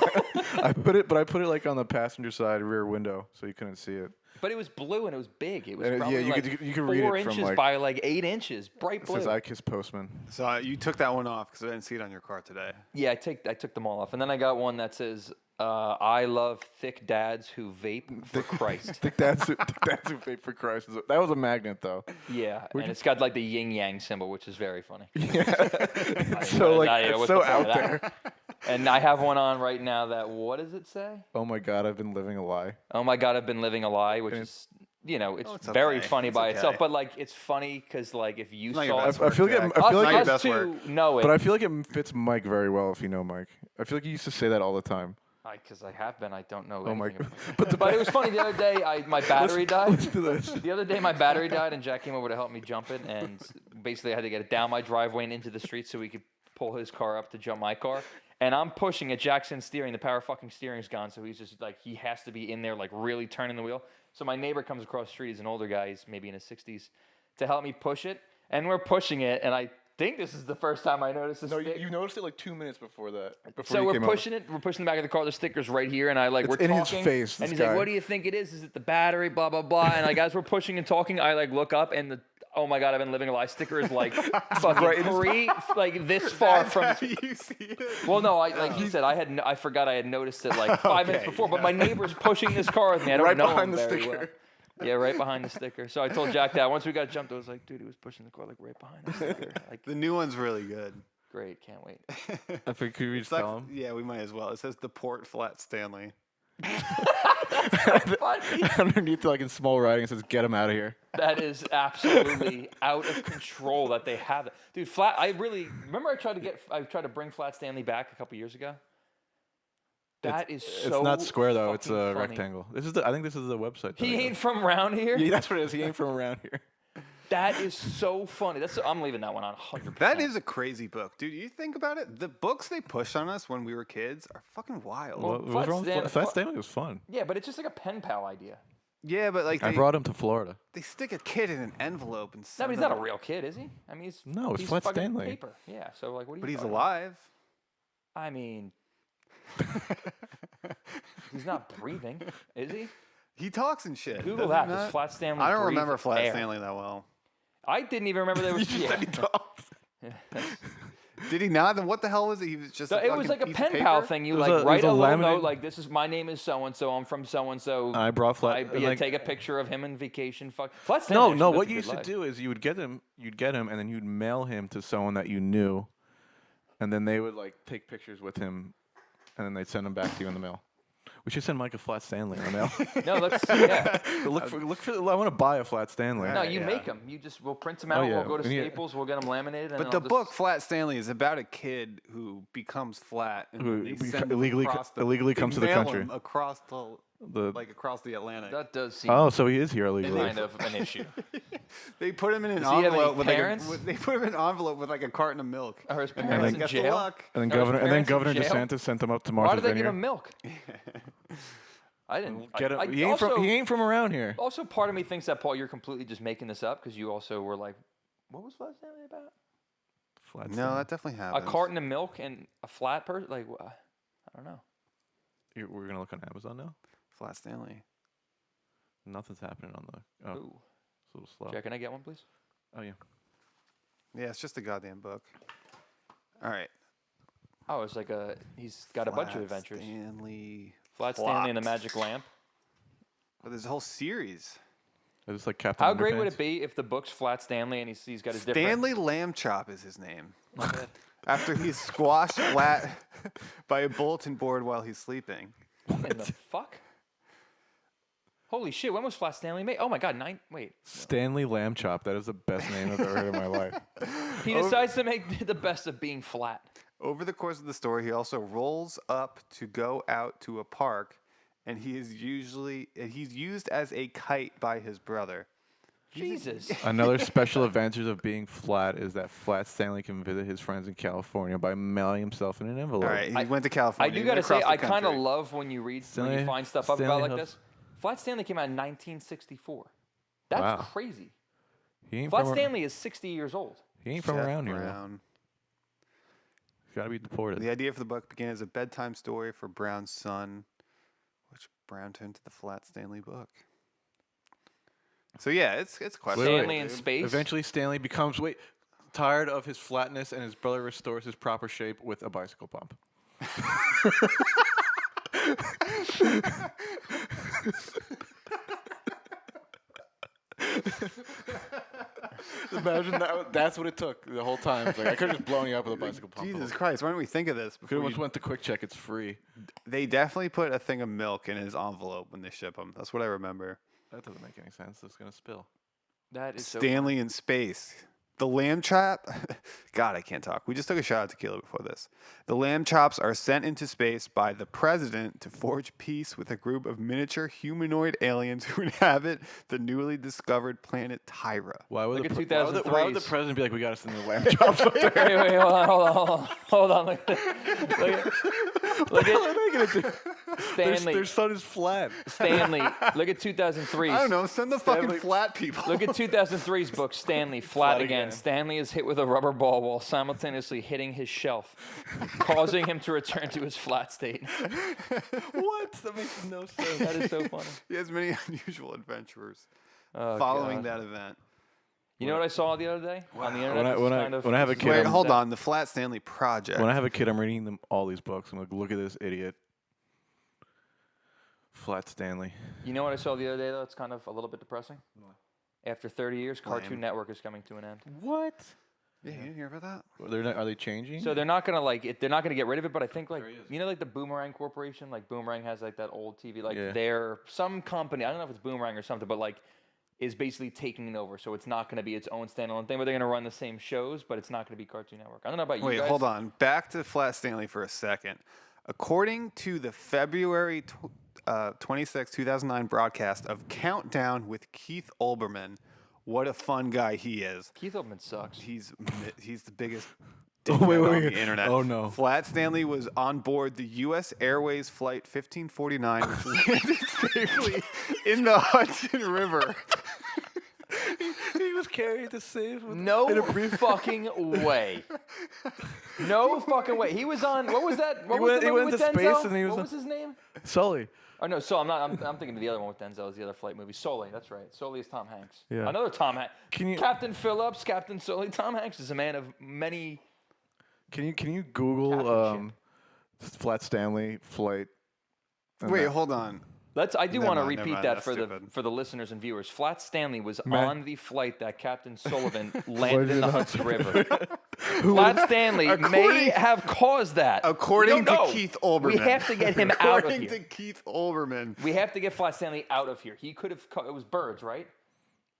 I put it like on the passenger side rear window, so you couldn't see it. But it was blue and it was big. It was And probably you like could read 4 it from, inches like- by like 8 inches, bright It blue. says, "I kiss postman." So you took that one off because I didn't see it on your car today. Yeah, I took them all off, and then I got one that says, "I love thick dads who vape for Christ." Think that's who paid for Christ. That was a magnet, though. Yeah, and it's got like the yin yang symbol, which is very funny. It's so What's so the point out of that? there. And I have one on right now that, what does it say? Oh my God, I've been living a lie. Oh my God, I've been living a lie, which is, it's, it's very okay. funny It's by itself. okay. but like, it's funny because like if you Not your saw best it, I feel like work, it- I feel like Not your us best work. two know it. But I feel like it fits Mike very well if you know Mike. I feel like you used to say that all the time. Because I have been, I don't know. Oh my anything God. about it. But it was funny the other day. My battery died. Let's do this. The other day, my battery died, and Jack came over to help me jump it. And basically, I had to get it down my driveway and into the street so we could pull his car up to jump my car. And I'm pushing it. Jackson's steering. The power fucking steering's gone. So he's just like, he has to be in there, like really turning the wheel. So my neighbor comes across the street. He's an older guy. He's maybe in his 60s to help me push it. And we're pushing it. And I think this is the first time I noticed this. No, you noticed it like 2 minutes before that. So we're pushing it. We're pushing the back of the car. The sticker's right here. And we're in talking. his face, and this he's like, guy. what do you think it is? Is it the battery? Blah, blah, blah. And like, as we're pushing and talking, I like look up and oh my God, I've been living a lie. Sticker is like fucking like this far from. You see it? Well, no, like he said, I forgot I had noticed it like 5 minutes before. But my neighbor's pushing this car with me. I don't Right know behind him the very sticker. well. Yeah, right behind the sticker. So I told Jack that once we got jumped, I was like, dude, he was pushing the car like right behind the sticker. Like, The new one's really good. great, can't wait. I think could we just It's like- tell him? yeah, we might as well. It says the Port Flat Stanley. Funny. Underneath, like in small writing, it says "Get him out of here." That is absolutely out of control that they have it, dude. I remember I tried to bring Flat Stanley back a couple years ago. That is so. It's not square though; it's a fucking funny. rectangle. I think this is the website. He ain't from around here. Yeah, that's what it is. He ain't from around here. That is so funny. I'm leaving that one on 100%. That is a crazy book, dude. You think about it. The books they pushed on us when we were kids are fucking wild. Well, What was Flat wrong with Stanley- Flat Stanley? Was fun. Yeah, but it's just like a pen pal idea. Yeah, but like I brought him to Florida. they stick a kid in an envelope and No, send but he's them not a real kid, is he? I mean, he's No, it's he's Flat fucking Stanley. paper. Yeah, so like, what are you? But he's talking alive. about? I mean, he's not breathing, is he? He talks and shit. Google doesn't that. he Does not? Flat Stanley? I don't breathe remember Flat air? Stanley that well. I didn't even remember there was. Yeah. Did he not? Then what the hell was it? He was just. So it was like a pen pal thing. You It was like a- it write was a a little laminated- note like, "This is my name is so and so. I'm from so and so." I brought Flat. and, like, take a picture of him in vacation. Fuck. Flat Stanley no, actually no. lives What a you good should life. do is you'd get him, and then you'd mail him to someone that you knew, and then they would like take pictures with him, and then they'd send them back to you in the mail. We should send Mike a Flat Stanley in the mail. No, let's yeah. look for. I want to buy a Flat Stanley. No, Right, you yeah. make them. We'll print them out. yeah. We'll go to And yeah. Staples. We'll get them laminated. And But then the I'll just- book Flat Stanley is about a kid who becomes flat and Who they beca- send him illegally across the, illegally they comes to the mail country. him across The across the Atlantic. that does seem oh, so he is here illegally. kind of an issue. They put him in an Does he have any envelope with parents? they put him in an envelope with like a carton of milk. Are his And parents like, in "Best of jail? luck." And then Are his Governor parents in jail? DeSantis sent him up to Why Martha's did they give Vineyard. him milk? I didn't Get him. I He ain't from around here. Also, part of me thinks that Paul, you're completely just making this up because you also were like, "What was Flat Stanley about?" Flat No, Stanley. that definitely A happens. carton of milk and a flat person? Like, I don't know. We're gonna look on Amazon now. Flat Stanley. Nothing's happening on the. Oh, Ooh. it's a little slow. Jack, can I get one, please? Oh yeah. Yeah, it's just a goddamn book. All right. Oh, it's like he's got a bunch of Flat adventures. Stanley. Flat Stanley and the Plot. Magic Lamp. But there's a whole series. Is this like Captain? How great would Underpants? it be if the book's Flat Stanley and he's got his different... Stanley Lamb Chop is his name. My bad. After he's squashed flat by a bulletin board while he's sleeping. What in the fuck? Holy shit, when was Flat Stanley made? Oh my god, wait. Stanley Lamb Chop. That is the best name I've ever heard in my life. He decides to make the best of being flat. Over the course of the story, he also rolls up to go out to a park, and he's used as a kite by his brother. Jesus. Another special advantage of being flat is that Flat Stanley can visit his friends in California by mailing himself in an envelope. All right, he I- went to I California. do he gotta went say, across the I kind of country. love when you read, when Stanley- you find stuff up Stanley about like Hubs. this. Flat Stanley came out in 1964. That's Wow. crazy. He ain't Flat from, Stanley is 60 years old. He ain't from Jeff around here. though. Brown. He's got to be deported. The idea for the book began as a bedtime story for Brown's son, which Brown turned to the Flat Stanley book. So yeah, it's questionable. Stanley in dude. space. Eventually, Stanley becomes tired of his flatness, and his brother restores his proper shape with a bicycle pump. Imagine that's what it took the whole time. It's like, I could have just blown you up with a bicycle pump. Jesus Christ, why don't we think of this Could before have you- just went to Quick Check. It's free. They definitely put a thing of milk in his envelope when they ship him. That's what I remember. That doesn't make any sense. It's gonna spill. That is so Stanley in space. The lamb chop, God, I can't talk. We just took a shot at tequila before this. The lamb chops are sent into space by the president to forge peace with a group of miniature humanoid aliens who inhabit the newly discovered planet Tyra. Why would, Look the, at pre- why, would the, why would the 2003's. president be like, we got to send the lamb chops up there? Wait, hold on. Look at Stanley. Their sun is flat. Stanley. Look at 2003's. I don't know. Send the fucking Stanley- flat people. Look at 2003's book, Stanley, Flat Again. Stanley is hit with a rubber ball while simultaneously hitting his shelf, causing him to return to his flat state. What? That makes no sense. That is so funny. He has many unusual adventures Oh, following God. that event. You know what I saw the other day on the internet? When I- This when is I- kind of- when I have a this is kid, Wait, I'm- hold on. The Flat Stanley Project. When I have a kid, I'm reading them all these books. I'm like, look at this idiot. Flat Stanley. You know what I saw the other day, though? It's kind of a little bit depressing. After 30 years, Cartoon Lame. Network is coming to an end. What? Yeah, you didn't hear about that? Are they changing? So they're not gonna they're not gonna get rid of it, but I think like There he is. you know like the Boomerang Corporation, like Boomerang has like that old TV, like Yeah. they're some company, I don't know if it's Boomerang or something, but like is basically taking it over. So it's not gonna be its own standalone thing, but they're gonna run the same shows, but it's not gonna be Cartoon Network. I don't know about you Wait, guys. hold on. Back to Flat Stanley for a second. According to the February 26, 2009 broadcast of Countdown with Keith Olbermann, what a fun guy he is. Keith Olbermann sucks. He's the biggest Oh, dickhead wait, on wait. the internet. Oh, no. Flat Stanley was on board the US Airways Flight 1549, which landed safely in the Hudson River. he was carried to save. No fucking way. No fucking way. He was on. What was that? What He was went- the he movie went with to Denzel? space and he was what on- was his name? Sully. Oh no, so I'm thinking of the other one with Denzel. Is the other flight movie? Sully. That's right. Sully is Tom Hanks. Yeah. Another Tom Hanks. Can you- Captain Phillips, Captain Sully. Tom Hanks is a man of many. Can you Google Captainship. Flat Stanley flight? and Wait, that? hold on. I do Never want to mind, never repeat mind, that that's for stupid. the listeners and viewers. Flat Stanley was Man. on the flight that Captain Sullivan landed in the Hudson River. Who- Flat Stanley may According- have caused that. According to No, Keith Olbermann. we have to get him out of According here. to Keith Olbermann. We have to get Flat Stanley out of here. He could have. It was birds, right?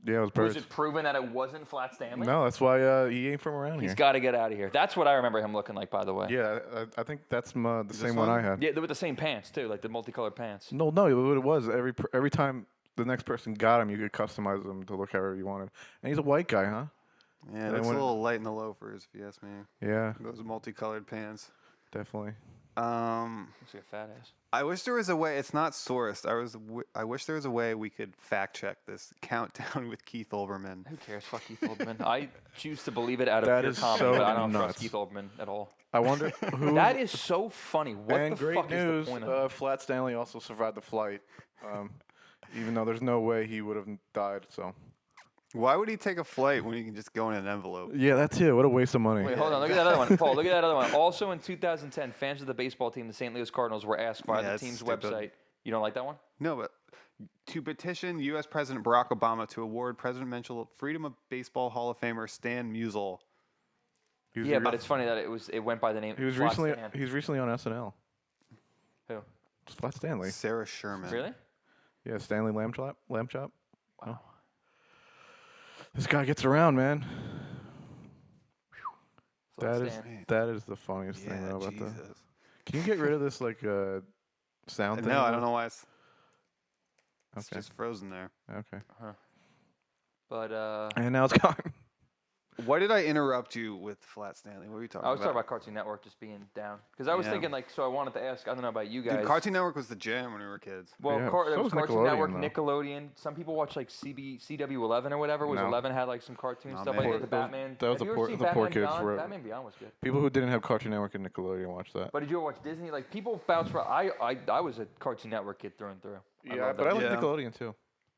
Yeah, it was birds. Was it proven that it wasn't Flat Stanley? No, that's why he ain't from around He's here. got to get out of here. That's what I remember him looking like, by the way. Yeah, I think that's the same one one? I had. Yeah, with the same pants too, like the multicolored pants. No, what it was every time the next person got him, you could customize them to look however you wanted. And he's a white guy, huh? Yeah, They that's a went- little light in the loafers, if you ask me. Yeah, Those multicolored pants. definitely. Looks like a fat ass. I wish there was a way. It's not sourced. I wish there was a way we could fact check this countdown with Keith Olbermann. Who cares? Fuck Keith Olbermann. I choose to believe it out of That pure is comedy, so but I don't nuts. trust Keith Olbermann at all. I wonder who. That is so funny. What and the great fuck news, is the point of it? Flat Stanley also survived the flight, even though there's no way he would have died. So Why would he take a flight when he can just go in an envelope? yeah, that's it. What a waste of money. Wait, hold on. Look at that other one. Paul, look at that other one. Also in 2010, fans of the baseball team, the St. Louis Cardinals, were asked via Yeah, the that's team's stupid. website. You don't like that one? No, but to petition U.S. President Barack Obama to award Presidential Freedom of Baseball Hall of Famer Stan Musial. He was Yeah, re- but it's funny that it went by the name. he was Flat recently Stan. he was recently on SNL. Who? Flat Stanley. Sarah Sherman. Really? Yeah, Stanley Lamb Chop. Wow. This guy gets around, man. Flat That is Stan. that is the funniest Yeah, thing though, about Jesus. Can you get rid of this sound thing? No, I don't know why it's Okay. just frozen there. Okay. But And now it's gone. Why did I interrupt you with Flat Stanley? What were you talking I was about? talking about Cartoon Network just being down because I was Yeah. thinking so I wanted to ask. I don't know about you guys. Dude, Cartoon Network was the jam when we were kids. Well, Yeah, there so was was Cartoon Nickelodeon, Network, though. Nickelodeon. Some people watch like CW11 or whatever. Was No. 11 had like some cartoon Nah, stuff man. like that? The Those- Batman. that was Have the you ever poor- seen the Batman poor kids Beyond? were- Batman Beyond was good. People who didn't have Cartoon Network and Nickelodeon watched that. But did you ever watch Disney? Like people bounce around. I was a Cartoon Network kid through and through. Yeah, loved but I that like shit. Yeah. Nickelodeon too.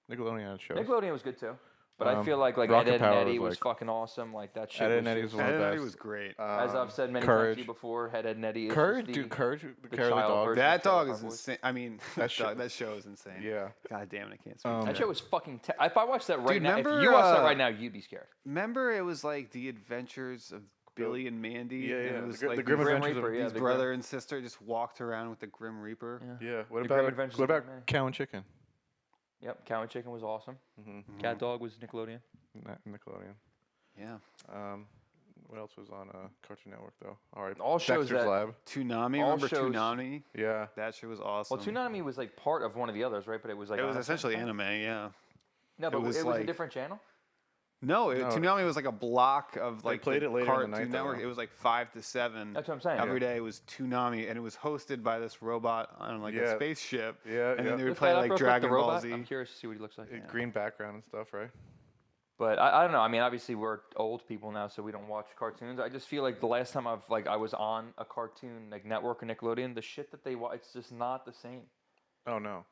Nickelodeon had shows. Nickelodeon was good too. But I Um, feel like Rocket Ed, Edd Power and Eddie was was like- fucking awesome. Like that shit. Ed, was Edd and Eddie just- was one of the Ed, Eddie best. was great. As I've said many Courage. times to you before, Ed, Edd and Eddie is Courage, just the, dude, Courage, the Cowardly child Dog. version. That dog Our is voice. insane. I mean, that show is insane. Yeah. God damn it, I can't speak. Um, That show was fucking. If I watched that right Dude, now, if remember, you watched that uh, right now, you'd be scared. Remember, it was like the adventures of Billy and Mandy. Yeah, and yeah, it the was Gr- like the Grim these- Adventures Reaper, of yeah, These the brother and sister just walked around with the Grim Reaper. Yeah. What The Grim about Adventures what of about Batman. Cow and Chicken? Yep, Cow and Chicken was awesome. Mm-hmm. Cat Dog was Nickelodeon. Nickelodeon. Yeah. What else was on Cartoon Network though? All right, All shows Dexter's that- Lab. Toonami, All remember shows- Toonami? Yeah. That shit was awesome. Well, Toonami was like part of one of the others, right? But it was like It was on a certain essentially time? anime, yeah. No, but was it was a like- different channel. No, No. Toonami was like a block of like played the it later in the Cartoon night, though. Network. It was like 5 to 7. That's what I'm saying. Every day was Toonami, and it was hosted by this robot on like a Yeah. spaceship. Yeah, And yeah. then they would Look play that up like real quick, Dragon the Ball robot. Z. I'm curious to see what he looks like. Green background and stuff, right? But I don't know. I mean, obviously we're old people now, so we don't watch cartoons. I just feel like the last time I was on a cartoon like network or Nickelodeon, the shit that they watch, it's just not the same. Oh no.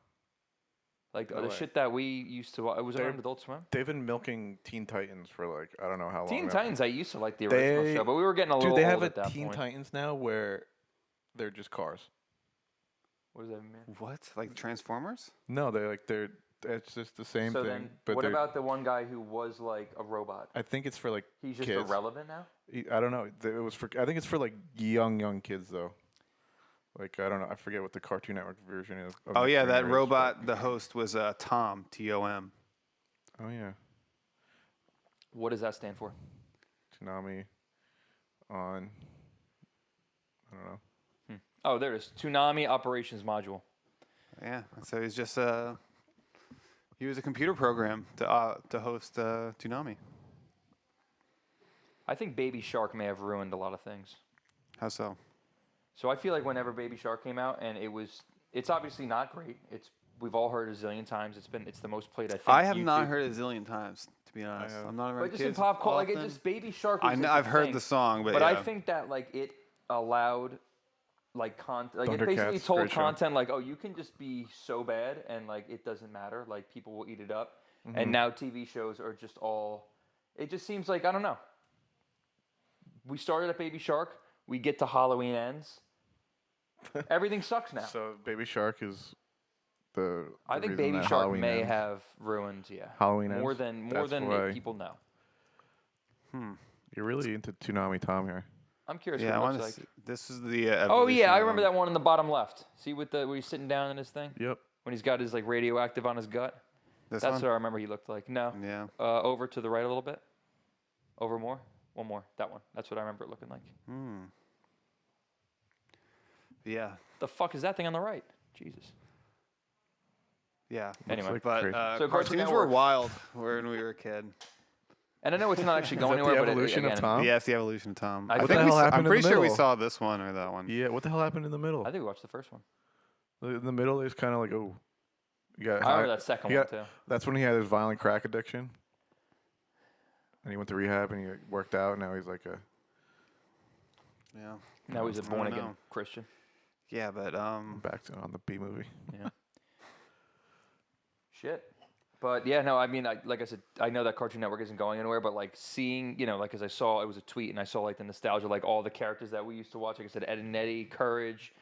Like No the way. shit that we used to watch. It was They're- on Adult Swim. They've been milking Teen Titans for like I don't know how long. Teen now. Titans, I used to like the original They- show, but we were getting a little Dude, they old have at a that Teen point. Titans now where they're just cars. What does that mean? What? Like Transformers? No, they're it's just the same So thing. then, but what they're- about the one guy who was like a robot? I think it's for like He's just kids. irrelevant now. I don't know. It was for. I think it's for like young kids though. Like I don't know. I forget what the Cartoon Network version is. of Oh the yeah, Green that Rays, robot. The host was Tom, Tom. but- Oh yeah, What does that stand for? Toonami. On. I don't know. Oh, there it is. Toonami Operations Module. Yeah. So he's just he was a computer program to host Toonami. I think Baby Shark may have ruined a lot of things. How so? So I feel like whenever Baby Shark came out, and it's obviously not great. We've all heard it a zillion times. It's the most played. I think I have not YouTube. heard it a zillion times, to be honest. have. I'm not around But just in kids pop culture, like it often. just Baby Shark. Was I know, such a I've heard thing. the song, but I yeah. think that like it allowed like it Thundercats, basically told great show. content like, oh, you can just be so bad and like it doesn't matter. Like people will eat it up. Mm-hmm. And now TV shows are just all. It just seems like I don't know. We started at Baby Shark. We get to Halloween Ends. Everything sucks now. So Baby Shark is the. I the think reason Baby that Shark Halloween may ends. have ruined, Halloween more ends? than That's why- people know. You're really into Toonami Tom here. I'm curious Yeah, I what it want looks to. like. This is the. Oh yeah, I evolution remember of- that one in the bottom left. See where he's sitting down in his thing Yep. when he's got his like radioactive on his gut. This That's one? what I remember he looked like. No, Yeah. over to the right a little bit. Over more. One more. That one. That's what I remember it looking like. Yeah. The fuck is that thing on the right? Jesus. Yeah. Anyway. like But crazy. So Cartoon cartoons were Network- wild when we were a kid. And I know it's not actually going Is that the anywhere, but evolution of again, Tom? Yes, the evolution of Tom. I I think- think What the hell I'm happened in pretty the sure we middle? saw this one or that one. Yeah. What the hell happened in the middle? I think we watched the first one. In the middle is kind of like oh. You got I remember that second you one got- too. That's when he had his violent crack addiction. And he went to rehab and he worked out. And now he's like a. Yeah. Now he's a I don't born again know. Christian. Yeah, but Back to on the B movie. Yeah. Shit. But yeah, no, I mean, like I said, I know that Cartoon Network isn't going anywhere, but like seeing, like as I saw, it was a tweet and I saw like the nostalgia, like all the characters that we used to watch. Like I said, Ed and Eddie, Courage.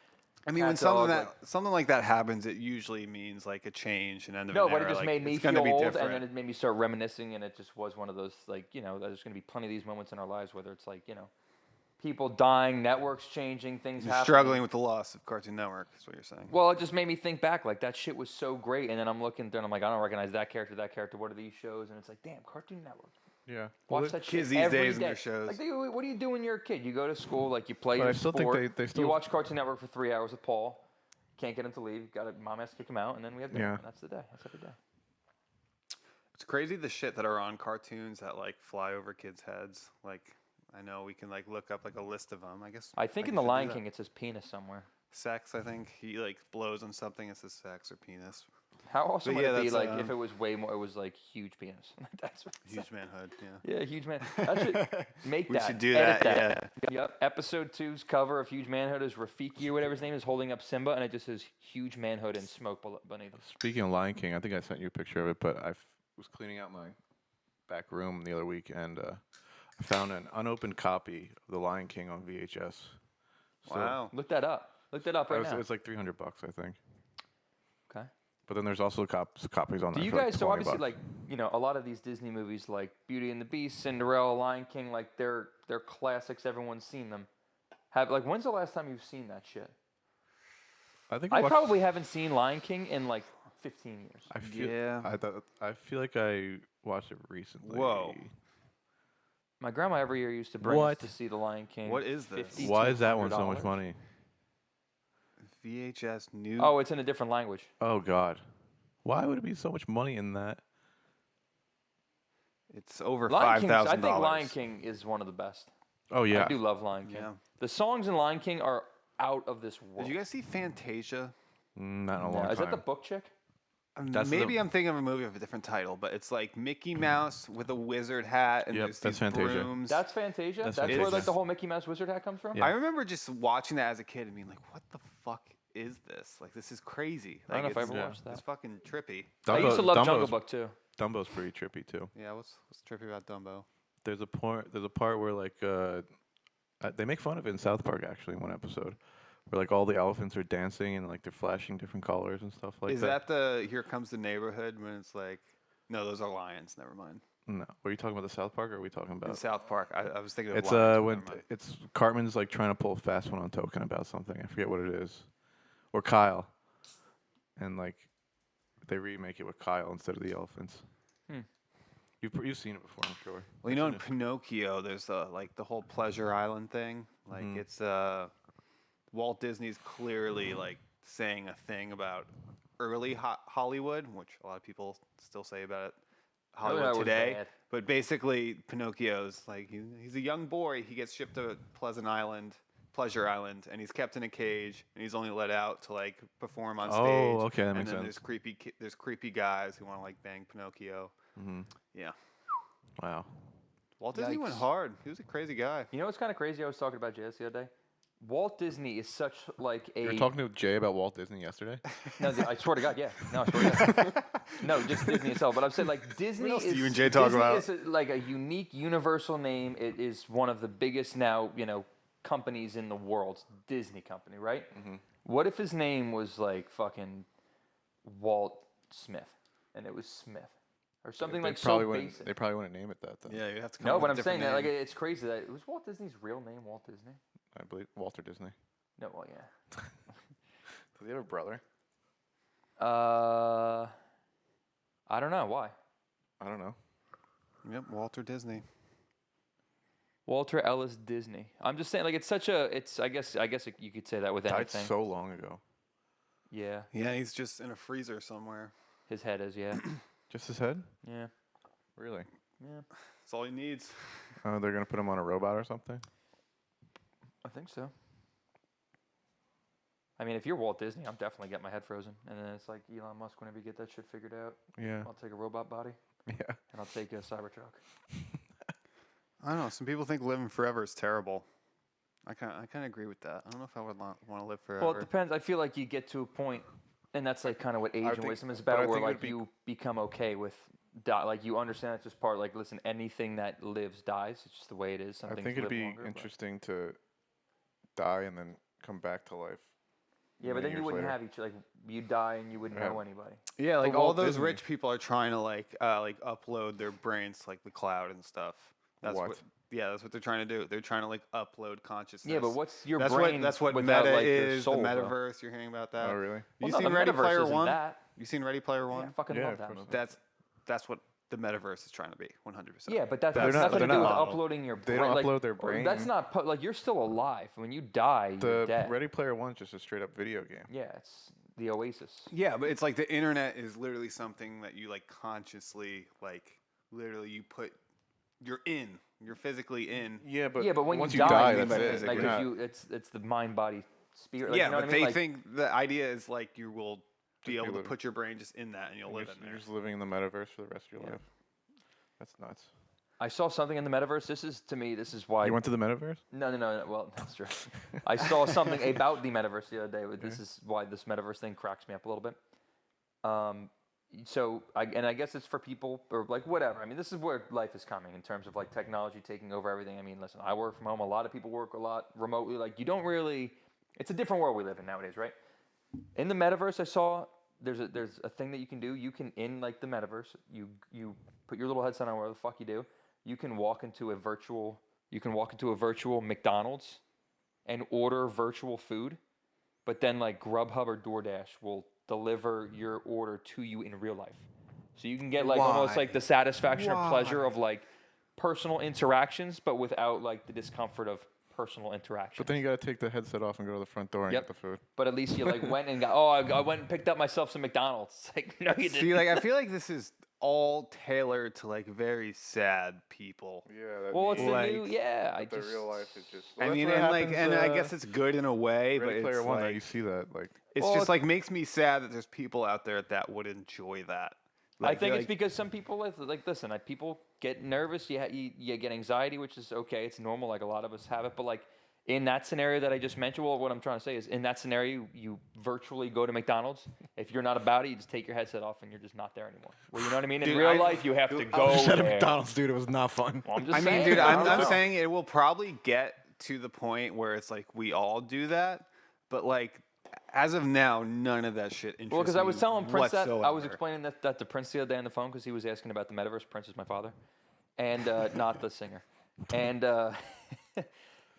I mean, when Cat Dog, something like that happens, it usually means like a change, an end of No, an but it era, just like, made me it's feel gonna be old, different. and then it made me start reminiscing, and it just was one of those like, there's going to be plenty of these moments in our lives, whether it's like, people dying, networks changing, things You're happening. struggling with the loss of Cartoon Network, is what you're saying. Well, it just made me think back, like that shit was so great, and then I'm looking through, and I'm like, I don't recognize that character. What are these shows? And it's like, damn, Cartoon Network. Yeah. Watch that shit kids these every days and day. their shows. Like, what do you do when you're a kid? You go to school, like you play But your I still think sport. they still- You watch Cartoon Network for 3 hours with Paul. Can't get him to leave. Mom has to kick him out, and then we have dinner. Yeah. And that's the day. That's every day. It's crazy the shit that are on cartoons that like fly over kids' heads. Like, I know we can like look up like a list of them. I guess. I think in we The should do Lion that. King it says penis somewhere. Sex. I think he like blows on something. It says sex or penis. How awesome But would yeah, it be that's, like if it was way more? It was like huge penis. That's what it Huge said. manhood. Yeah. Yeah, huge man. That should make We that. should do Edit that, Yep. Episode 2's cover of Huge Manhood is Rafiki or whatever his name is holding up Simba, and it just says Huge Manhood and smoke beneath it. Speaking of Lion King, I think I sent you a picture of it, but I was cleaning out my back room the other week, and I found an unopened copy of The Lion King on VHS. So Wow. Look that up. Look that up right now. It's like $300, I think. Okay. But then there's also copies on Do there you for like guys? So 20 obviously, bucks. like a lot of these Disney movies, like Beauty and the Beast, Cinderella, Lion King, like they're classics. Everyone's seen them. When's the last time you've seen that shit? I think I watched- probably haven't seen Lion King in like 15 years. I feel, Yeah. I feel like I watched it recently. Whoa. My grandma every year used to bring us to see The Lion King. What is this? Why is that one so much $5,200. money? VHS new. Oh, it's in a different language. Oh God, why would it be so much money in that? It's over Lion King. $5,000. I think Lion King is one of the best. Oh yeah, I do love Lion King. Yeah. The songs in Lion King are out of this world. Did you guys see Fantasia? Not in a No, long time. is that the book chick? That's Maybe the- I'm thinking of a movie of a different title, but it's like Mickey Mouse with a wizard hat and Yep, there's that's these Fantasia. brooms. That's Fantasia. That's That's where Fantasia. like the whole Mickey Mouse wizard hat comes from. Yeah. I remember just watching that as a kid and being like, "What the fuck is this? Like, this is crazy." I don't know Like, if I it's, ever yeah. watched that. it's fucking trippy. I used to love Jungle Dumbo's- Book too. Dumbo's pretty trippy too. Yeah, what's trippy about Dumbo? There's a part where like they make fun of it in South Park actually in one episode, where like all the elephants are dancing and like they're flashing different colors and stuff like Is that the Here Comes the Neighborhood when it's like, no, those are lions. Never mind. No, are you talking about the South Park or are we talking In about? South Park, I was thinking of It's lions. but when never mind. it's Cartman's like trying to pull a fast one on Token about something. I forget what it is, or Kyle, and like they remake it with Kyle instead of the elephants. Hmm. You've seen it before, I'm sure. Well, you know, in Pinocchio, there's like the whole Pleasure Island thing. Like Mhm. it's Walt Disney's clearly like saying a thing about early Hollywood, which a lot of people still say about Hollywood was today. bad. But basically, Pinocchio's like he's a young boy. He gets shipped to Pleasure Island, and he's kept in a cage, and he's only let out to like perform on stage. Oh, okay, that and makes then sense. there's creepy guys who want to like bang Pinocchio. Mm-hmm. Yeah. Wow. Walt Disney went Yikes. hard. He was a crazy guy. You know what's kind of crazy? I was talking about JS the other day. Walt Disney is such like a. You were talking to Jay about Walt Disney yesterday. No, I swear to God, yeah. No, I swear to God. No, just Disney itself. But I'm saying like Disney else do is you and Jay talk Disney about? is like a unique, universal name. It is one of the biggest now, companies in the world. Disney company, right? Mm-hmm. What if his name was like fucking Walt Smith, and it was Smith, or something like so basic? They probably wouldn't name it that though. Yeah, you have to come No, up but with I'm a saying different that like name. it's crazy that was Walt Disney's real name. Walt Disney? I believe Walter Disney. No, well, yeah. Does he have a brother? I don't know why. I don't know. Yep, Walter Disney. Walter Ellis Disney. I'm just saying, like it's such a. It's I guess you could say that with Died anything. so long ago. Yeah, Yeah, he's just in a freezer somewhere. his head is. Yeah, Just his head? yeah, Really? yeah. That's all he needs. Oh, they're gonna put him on a robot or something? I think so. I mean, if you're Walt Disney, I'm definitely getting my head frozen. And then it's like Elon Musk, whenever you get that shit figured out, Yeah. I'll take a robot body Yeah. and I'll take a Cybertruck. I don't know. Some people think living forever is terrible. I kind of agree with that. I don't know if I would want to live forever. Well, it depends. I feel like you get to a point, and that's like kind of what age and think- wisdom is but I about, where think it would like be- you become okay with, like you understand it's just part. Like, listen, anything that lives dies. It's just the way it is. Some I things think it'd live be longer, but- interesting to die and then come back to life. Yeah, but many then you years wouldn't later. have each like you die and you wouldn't Yeah. know anybody. yeah, like But all Walt those Disney- rich people are trying to like upload their brains to like the cloud and stuff. That's What? that's what they're trying to do. They're trying to like upload consciousness. Yeah, but what's your that's brain? That's what without, meta like, your is. soul, the though? metaverse. You're hearing about that? Oh, really? You Well, no, seen the Ready metaverse Player isn't One? that. You seen Ready Player Yeah, One? I fucking Yeah, love of that course movie. That's what the metaverse is trying to be. 100%. Yeah, but that They're has not- nothing to they're do with not- uploading your They brain. don't like, upload their brain. That's not like you're still alive. When you die, you're The dead. Ready Player One's just a straight up video game. Yeah, it's the Oasis. Yeah, but it's like the internet is literally something that you like consciously like literally you're physically in. Yeah, but Yeah, but when once you die, that's but it. physically like You're not- it's the mind, body, spirit. Like, yeah, you know but what I mean? they Like, think the idea is like you will be be able to living- put your brain just in that and you'll you're, live just, in you're there. just living in the metaverse for the rest of your Yeah. life. That's nuts. I saw something in the metaverse. This is why. You went to the metaverse? No. Well, that's true. I saw something about the metaverse the other day. This is why this metaverse thing cracks me up a little bit. So I guess it's for people or like whatever. I mean, this is where life is coming in terms of like technology taking over everything. I mean, listen, I work from home. A lot of people work a lot remotely. Like you don't really. It's a different world we live in nowadays, right? In the metaverse, I saw there's a thing that you can do. You can in like the metaverse. You put your little headset on, whatever the fuck you do. You can walk into a virtual McDonald's and order virtual food, but then like Grubhub or DoorDash will deliver your order to you in real life. So you can get like almost Why? like the satisfaction or pleasure Why? of like personal interactions, but without like the discomfort of personal interaction. But then you got to take the headset off and go to the front door and Yep. get the food. But at least you like went and got. Oh, I went and picked up myself some McDonald's. It's like, no, you didn't. See, like I feel like this is all tailored to like very sad people. Yeah. Well, it's the Like, new. Yeah, I The just. real life is just. I mean, and like, and I guess it's good in a way, but Ready it's Player One. like, You see that, like. it's Well, just like makes me sad that there's people out there that would enjoy that. I Like, think it's like, because some people like listen. People get nervous. You get anxiety, which is okay. It's normal. Like a lot of us have it. But like in that scenario that I just mentioned, well, what I'm trying to say is in that scenario, you virtually go to McDonald's. If you're not about it, you just take your headset off and you're just not there anymore. Well, you know what I mean? In Dude, real life, you have to go I at there. McDonald's, dude. It was not fun. Well, I'm just I mean, saying, dude, I I'm don't know. saying it will probably get to the point where it's like we all do that, but like as of now, none of that shit interests Well, because I was me telling Prince that I was whatsoever. explaining that to Prince the other day on the phone because he was asking about the metaverse. Prince is my father, and not the singer, and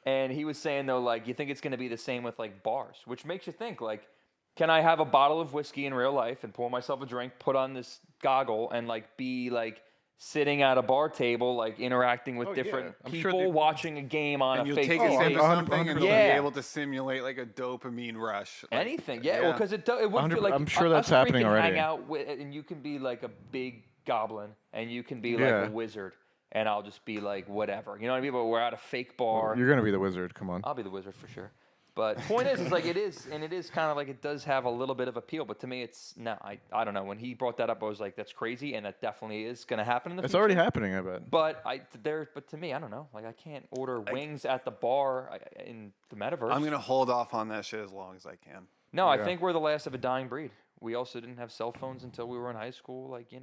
and he was saying though, like, you think it's going to be the same with like bars, which makes you think like, can I have a bottle of whiskey in real life and pour myself a drink, put on this goggle, and like be like sitting at a bar table, like interacting with Oh, yeah. different I'm sure people, they- watching a game on and a you'll face take a to sip face. of something and 100%. you'll be Yeah. able to simulate like a dopamine rush. Like, Anything, yeah. Well, because it would feel like I'm sure us that's three happening can already. Hang out with, and you can be like a big goblin, and you can be Yeah. like a wizard, and I'll just be like whatever. You know what I mean? But we're at a fake bar. You're gonna be the wizard. Come on. I'll be the wizard for sure. But point is like it is kind of like it does have a little bit of appeal. But to me, it's no. I don't know. When he brought that up, I was like, that's crazy, and that definitely is going to happen in the It's future. already happening. I bet. But but to me, I don't know. Like I can't order wings at the bar in the metaverse. I'm gonna hold off on that shit as long as I can. No, I Yeah. think we're the last of a dying breed. We also didn't have cell phones until we were in high school. Like,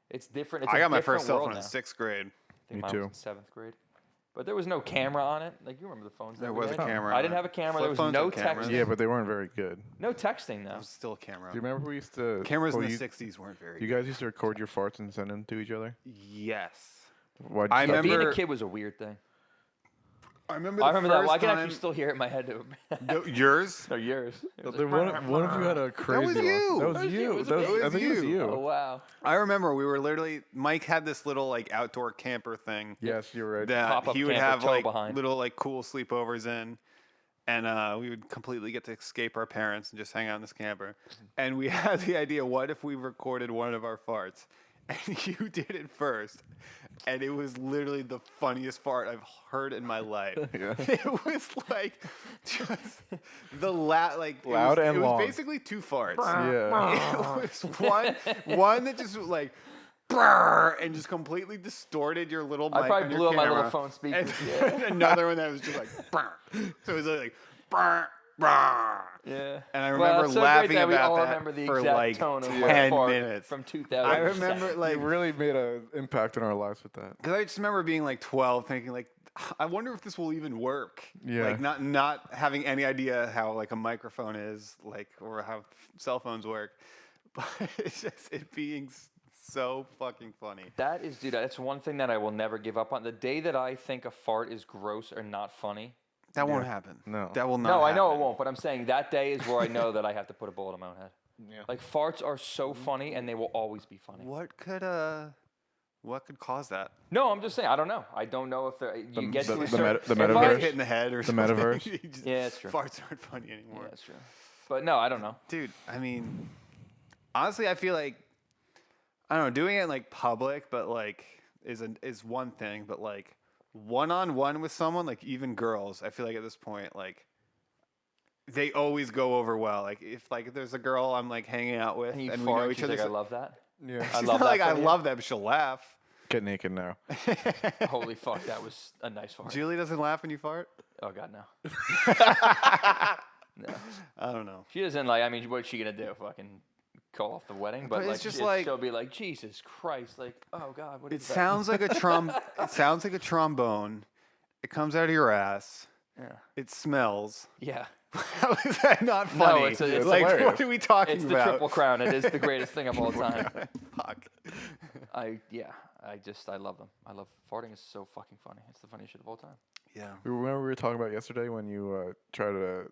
it's different. It's I a got my different first cell world phone in now. 6th grade. I think Me mine too. was in 7th grade. But there was no camera on it. Like, you remember the phones that There we was a had? camera. I on didn't it. have a camera. Flip There was phones no with cameras. texting. Yeah, but they weren't very good. No texting, It though. was still a camera. Do you remember we used to Cameras well, in the you, 60s weren't very you guys used to record your farts and send them to each other? Yes. Why'd I you Yeah, stop? being a remember- kid was a weird thing. I remember. I remember that. Well, I can time, actually still hear it in my head. Yours? No, yours. It was The one of you had a crazy was one. you. That was That was you. you. It was That was- me. I think it was you. you. Oh, wow. I remember we were literally. Mike had this little like outdoor camper thing Yes, you're right. that Pop-up he would camper, have tow like behind. little like cool sleepovers in, and we would completely get to escape our parents and just hang out in this camper. And we had the idea: what if we recorded one of our farts? And you did it first, and it was literally the funniest fart I've heard in my life. Yeah. It was like just the like Loud it was, and it was long. basically 2 farts. Yeah. It was one that just like brrr, and just completely distorted your little mic I probably on your blew up my little camera. phone speakers. And another one that was just like brrr. So it was like brrr, brrr. Yeah. And I Well, remember it's so laughing great that we about all that remember the for exact like tone of 10 my fart minutes. from 2000. I remember like You really made an impact in our lives with that. because I just remember being like 12, thinking like, I wonder if this will even work. Yeah. Like not having any idea how like a microphone is like or how cell phones work, but it's just it being so fucking funny. That is, dude, that's one thing that I will never give up on. The day that I think a fart is gross or not funny. That won't happen. No. That will not. No, I know it happen. won't, but I'm saying that day is where I know that I have to put a bullet in my own head. Yeah. Like, farts are so funny and they will always be funny. What could cause that? No, I'm just saying, I don't know. I don't know if you get to a certain... the if metaverse? I- Get hit in the head or The something. metaverse? You just- Yeah, it's true. Farts aren't funny anymore. Yeah, that's true. But no, I don't know. Dude, I mean, honestly, I feel like I don't know, doing it in like public, but like is one thing, but like one-on-one with someone, like even girls, I feel like at this point, like they always go over well. Like if there's a girl I'm like hanging out with And you and we fart, know she's each other, like, I love that. Yeah. I it's love not that like I from you. love that, but she'll laugh. Get naked now. Holy fuck, that was a nice fart. Julie doesn't laugh when you fart. Oh, God, no. No. I don't know. She doesn't, like, I mean, what's she going to do? Fucking call off the wedding? But But like, it's just like- she'll be like, Jesus Christ, like, oh, God, what It is that? sounds like a It sounds like a trombone. It comes out of your ass. Yeah. It smells. Yeah. How is that not funny? it's like hilarious. what are we talking It's the about? Triple Crown. It is the greatest thing of all time. Fuck. I love them. I love farting. Is so fucking funny. It's the funniest shit of all time. Yeah. Remember we were talking about yesterday when you tried to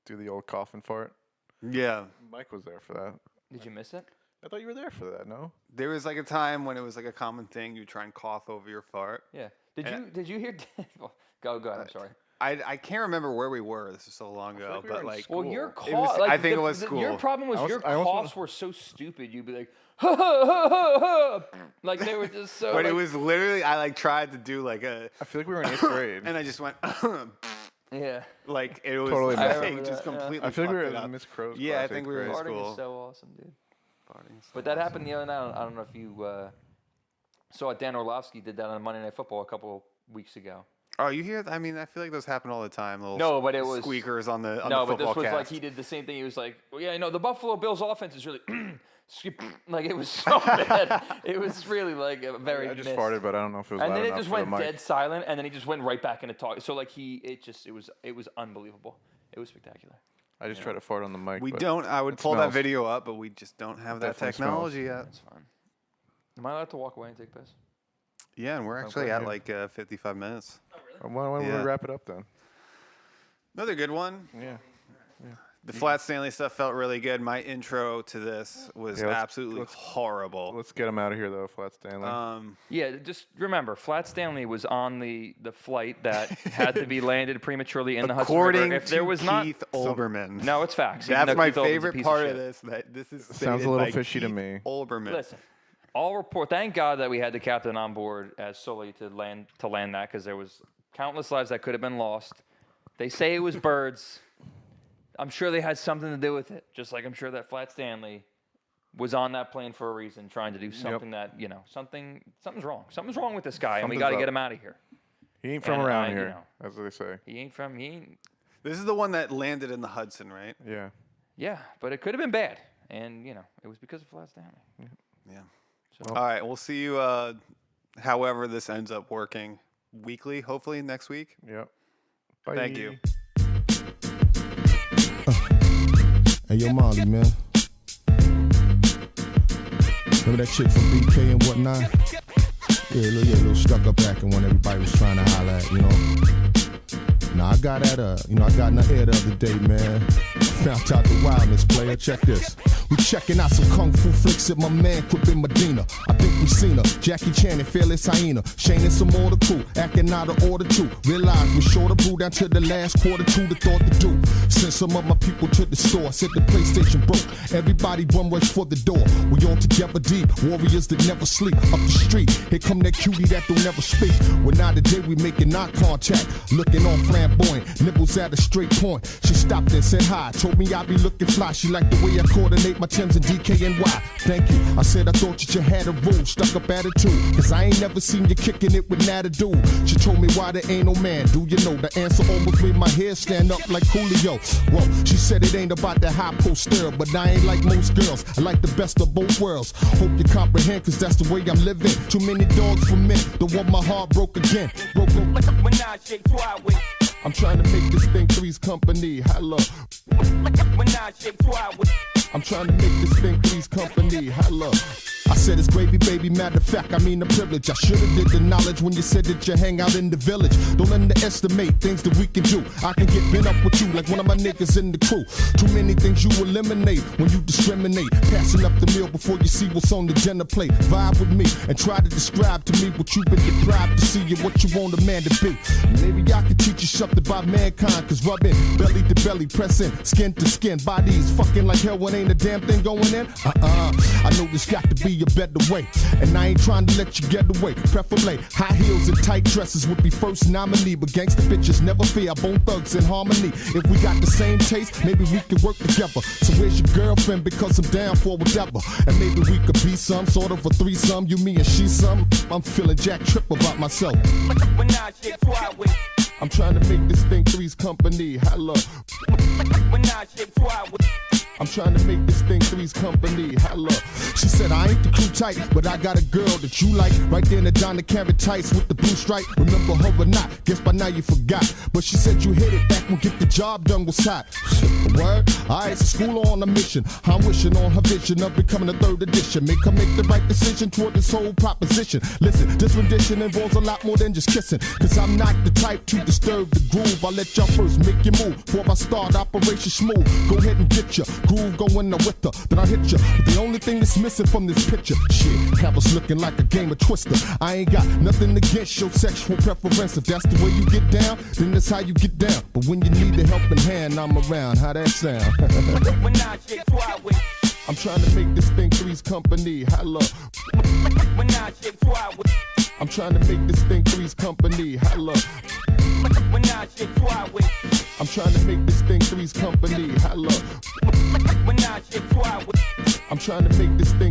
do the old cough and fart? Yeah. Mike was there for that. Did you miss it? I thought you were there for that, no? There was like a time when it was like a common thing. You try and cough over your fart. Yeah. Did you hear? Go ahead. I'm sorry. I can't remember where we were. This is so long ago, we were but in like, school. Well, your It was- cough. Like, I think it was school. Your problem was your I almost coughs were so stupid. You'd be like, ha ha ha ha ha. Like they were just so. but like, it was literally I like tried to do like a, I feel like we were in 8th grade. and I just went Yeah. like it was Totally like, missed it. just Yeah. completely. I feel like we were fucked it in up. Miss Crow's Yeah, I class, think 8th we were in grade. Farting school. is so awesome, dude. Farting is so But that awesome. happened the other night. I don't know if you saw it. Dan Orlovsky did that on Monday Night Football a couple weeks ago. Oh, you hear? I mean, I feel like those happen all the time. Little No, but it was squeakers on the No, but football this was cast. like he did the same thing. He was like, well, yeah, the Buffalo Bills offense is really like it was so bad. It was really like a very. I just missed. farted, but I don't know if it was And loud then it enough just for went the mic. dead silent, and then he just went right back into talk. So like it was unbelievable. It was spectacular. I just tried to fart on the mic. We but don't. I would it pull that smells. video up, but we just don't have that Definitely technology yet. That's fine. Am I allowed to walk away and take piss? Yeah, and we're actually Okay. at like 55 minutes. Why don't Yeah. we wrap it up then? Another good one. Yeah. The Flat Stanley stuff felt really good. My intro to this was Yeah, absolutely horrible. Let's get him out of here though, Flat Stanley. Yeah, just remember, Flat Stanley was on the flight that had to be landed prematurely in the Hudson According River. If to there was Keith Olbermann. no, it's facts. Even That's though my Keith Olbermann's a favorite piece part of shit. this. That this is Sounds stated a little by fishy to Keith me. Olbermann. Listen, all report. Thank God that we had the captain on board as Sully to land that because there was countless lives that could have been lost. They say it was birds. I'm sure they had something to do with it. Just like I'm sure that Flat Stanley was on that plane for a reason, trying to do something that something's wrong. Something's wrong with this guy, and we Something's got to up. get him out of here. He ain't from and around I, you here, know. as they say. He ain't. This is the one that landed in the Hudson, right? Yeah. Yeah, but it could have been bad, and it was because of Flat Stanley. Yeah. So, All right. We'll see you. However, this ends up working weekly. Hopefully next week. Yep. Bye. Thank you. Hey, yo, Molly, man. Remember that chick from BK and whatnot? Yeah, little stuck-up acting when everybody was trying to holler at, Nah, I got at her. I got in the air the other day, man. Found out the wildness, player. Check this. We checking out some kung fu flicks at my man Crip in Medina. I think we seen her. Jackie Chan and Fearless Hyena. Shane and some more the crew. Acting out of order too. Realized we short of brew down to the last quarter to the thought to do. Sent some of my people to the store. Said the PlayStation broke. Everybody run rush for the door. We all together deep. Warriors that never sleep. Up the street. Here come that cutie that don't never speak. Well, now today we making eye contact. Looking all flamboyant. Nibbles at a straight point. She stopped and said hi. Told me I be looking fly. She liked the way I coordinate my Timbs and DKNY. Thank you. I said I thought that you had a rule. Stuck up attitude. Cause I ain't never seen you kicking it with not a dude. She told me why there ain't no man. Do you know the answer almost made my hair stand up like Julio. Well, she said it ain't about the high poster, but I ain't like most girls. I like the best of both worlds. Hope you comprehend, cause that's the way I'm living. Too many dogs for men. Don't want my heart broke again. Broke. I'm trying to make this thing three's company. Hello. I'm trying to make this thing three's company. Hello. I said it's gravy, baby. Matter of fact, I mean the privilege. I should've did the knowledge when you said that you hang out in the village. Don't underestimate things that we can do. I can get bent up with you like one of my niggas in the crew. Too many things you eliminate when you discriminate. Passing up the meal before you see what's on the dinner plate. Vibe with me and try to describe to me what you've been deprived to see and what you want a man to be. Maybe I can teach you something about mankind. Cause rubbing belly to belly, pressing skin to skin. Bodies fucking like hell when ain't a damn thing going in. I know there's got to be a better way, and I ain't trying to let you get away. Preferably high heels and tight dresses would be first nominee, but gangsta bitches never fear. Bone thugs in harmony. If we got the same taste, maybe we can work together. So where's your girlfriend? Because I'm down for whatever, and maybe we could be some sort of a threesome. You, me, and she some. I'm feeling Jack Tripp about myself. I'm trying to make this thing three's company. Hello. I'm trying to make this thing three's company. Hello. She said I ain't the crew type, but I got a girl that you like. Right there in the Donna Carrot tights with the blue stripe. Remember her or not? Guess by now you forgot. But she said you hit it back when get the job done was hot. Word? Alright, so school on a mission. I'm wishing on her vision of becoming a third edition. Make her make the right decision toward this whole proposition. Listen, this rendition involves a lot more than just kissing. Cause I'm not the type to disturb the groove. I'll let y'all first make your move. Before I start Operation Smooth, go ahead and get ya. groove going the with her, then I hit ya. But the only thing that's missing from this picture, shit, have us looking like a game of Twister. I ain't got nothing against your sexual preference. If that's the way you get down, then that's how you get down. But when you need a helping hand, I'm around. How that sound? I'm trying to make this thing Three's Company. Hello. I'm trying to make this thing Three's Company. Hello. I'm trying to make this thing Three's Company. Hello. I'm trying to make this thing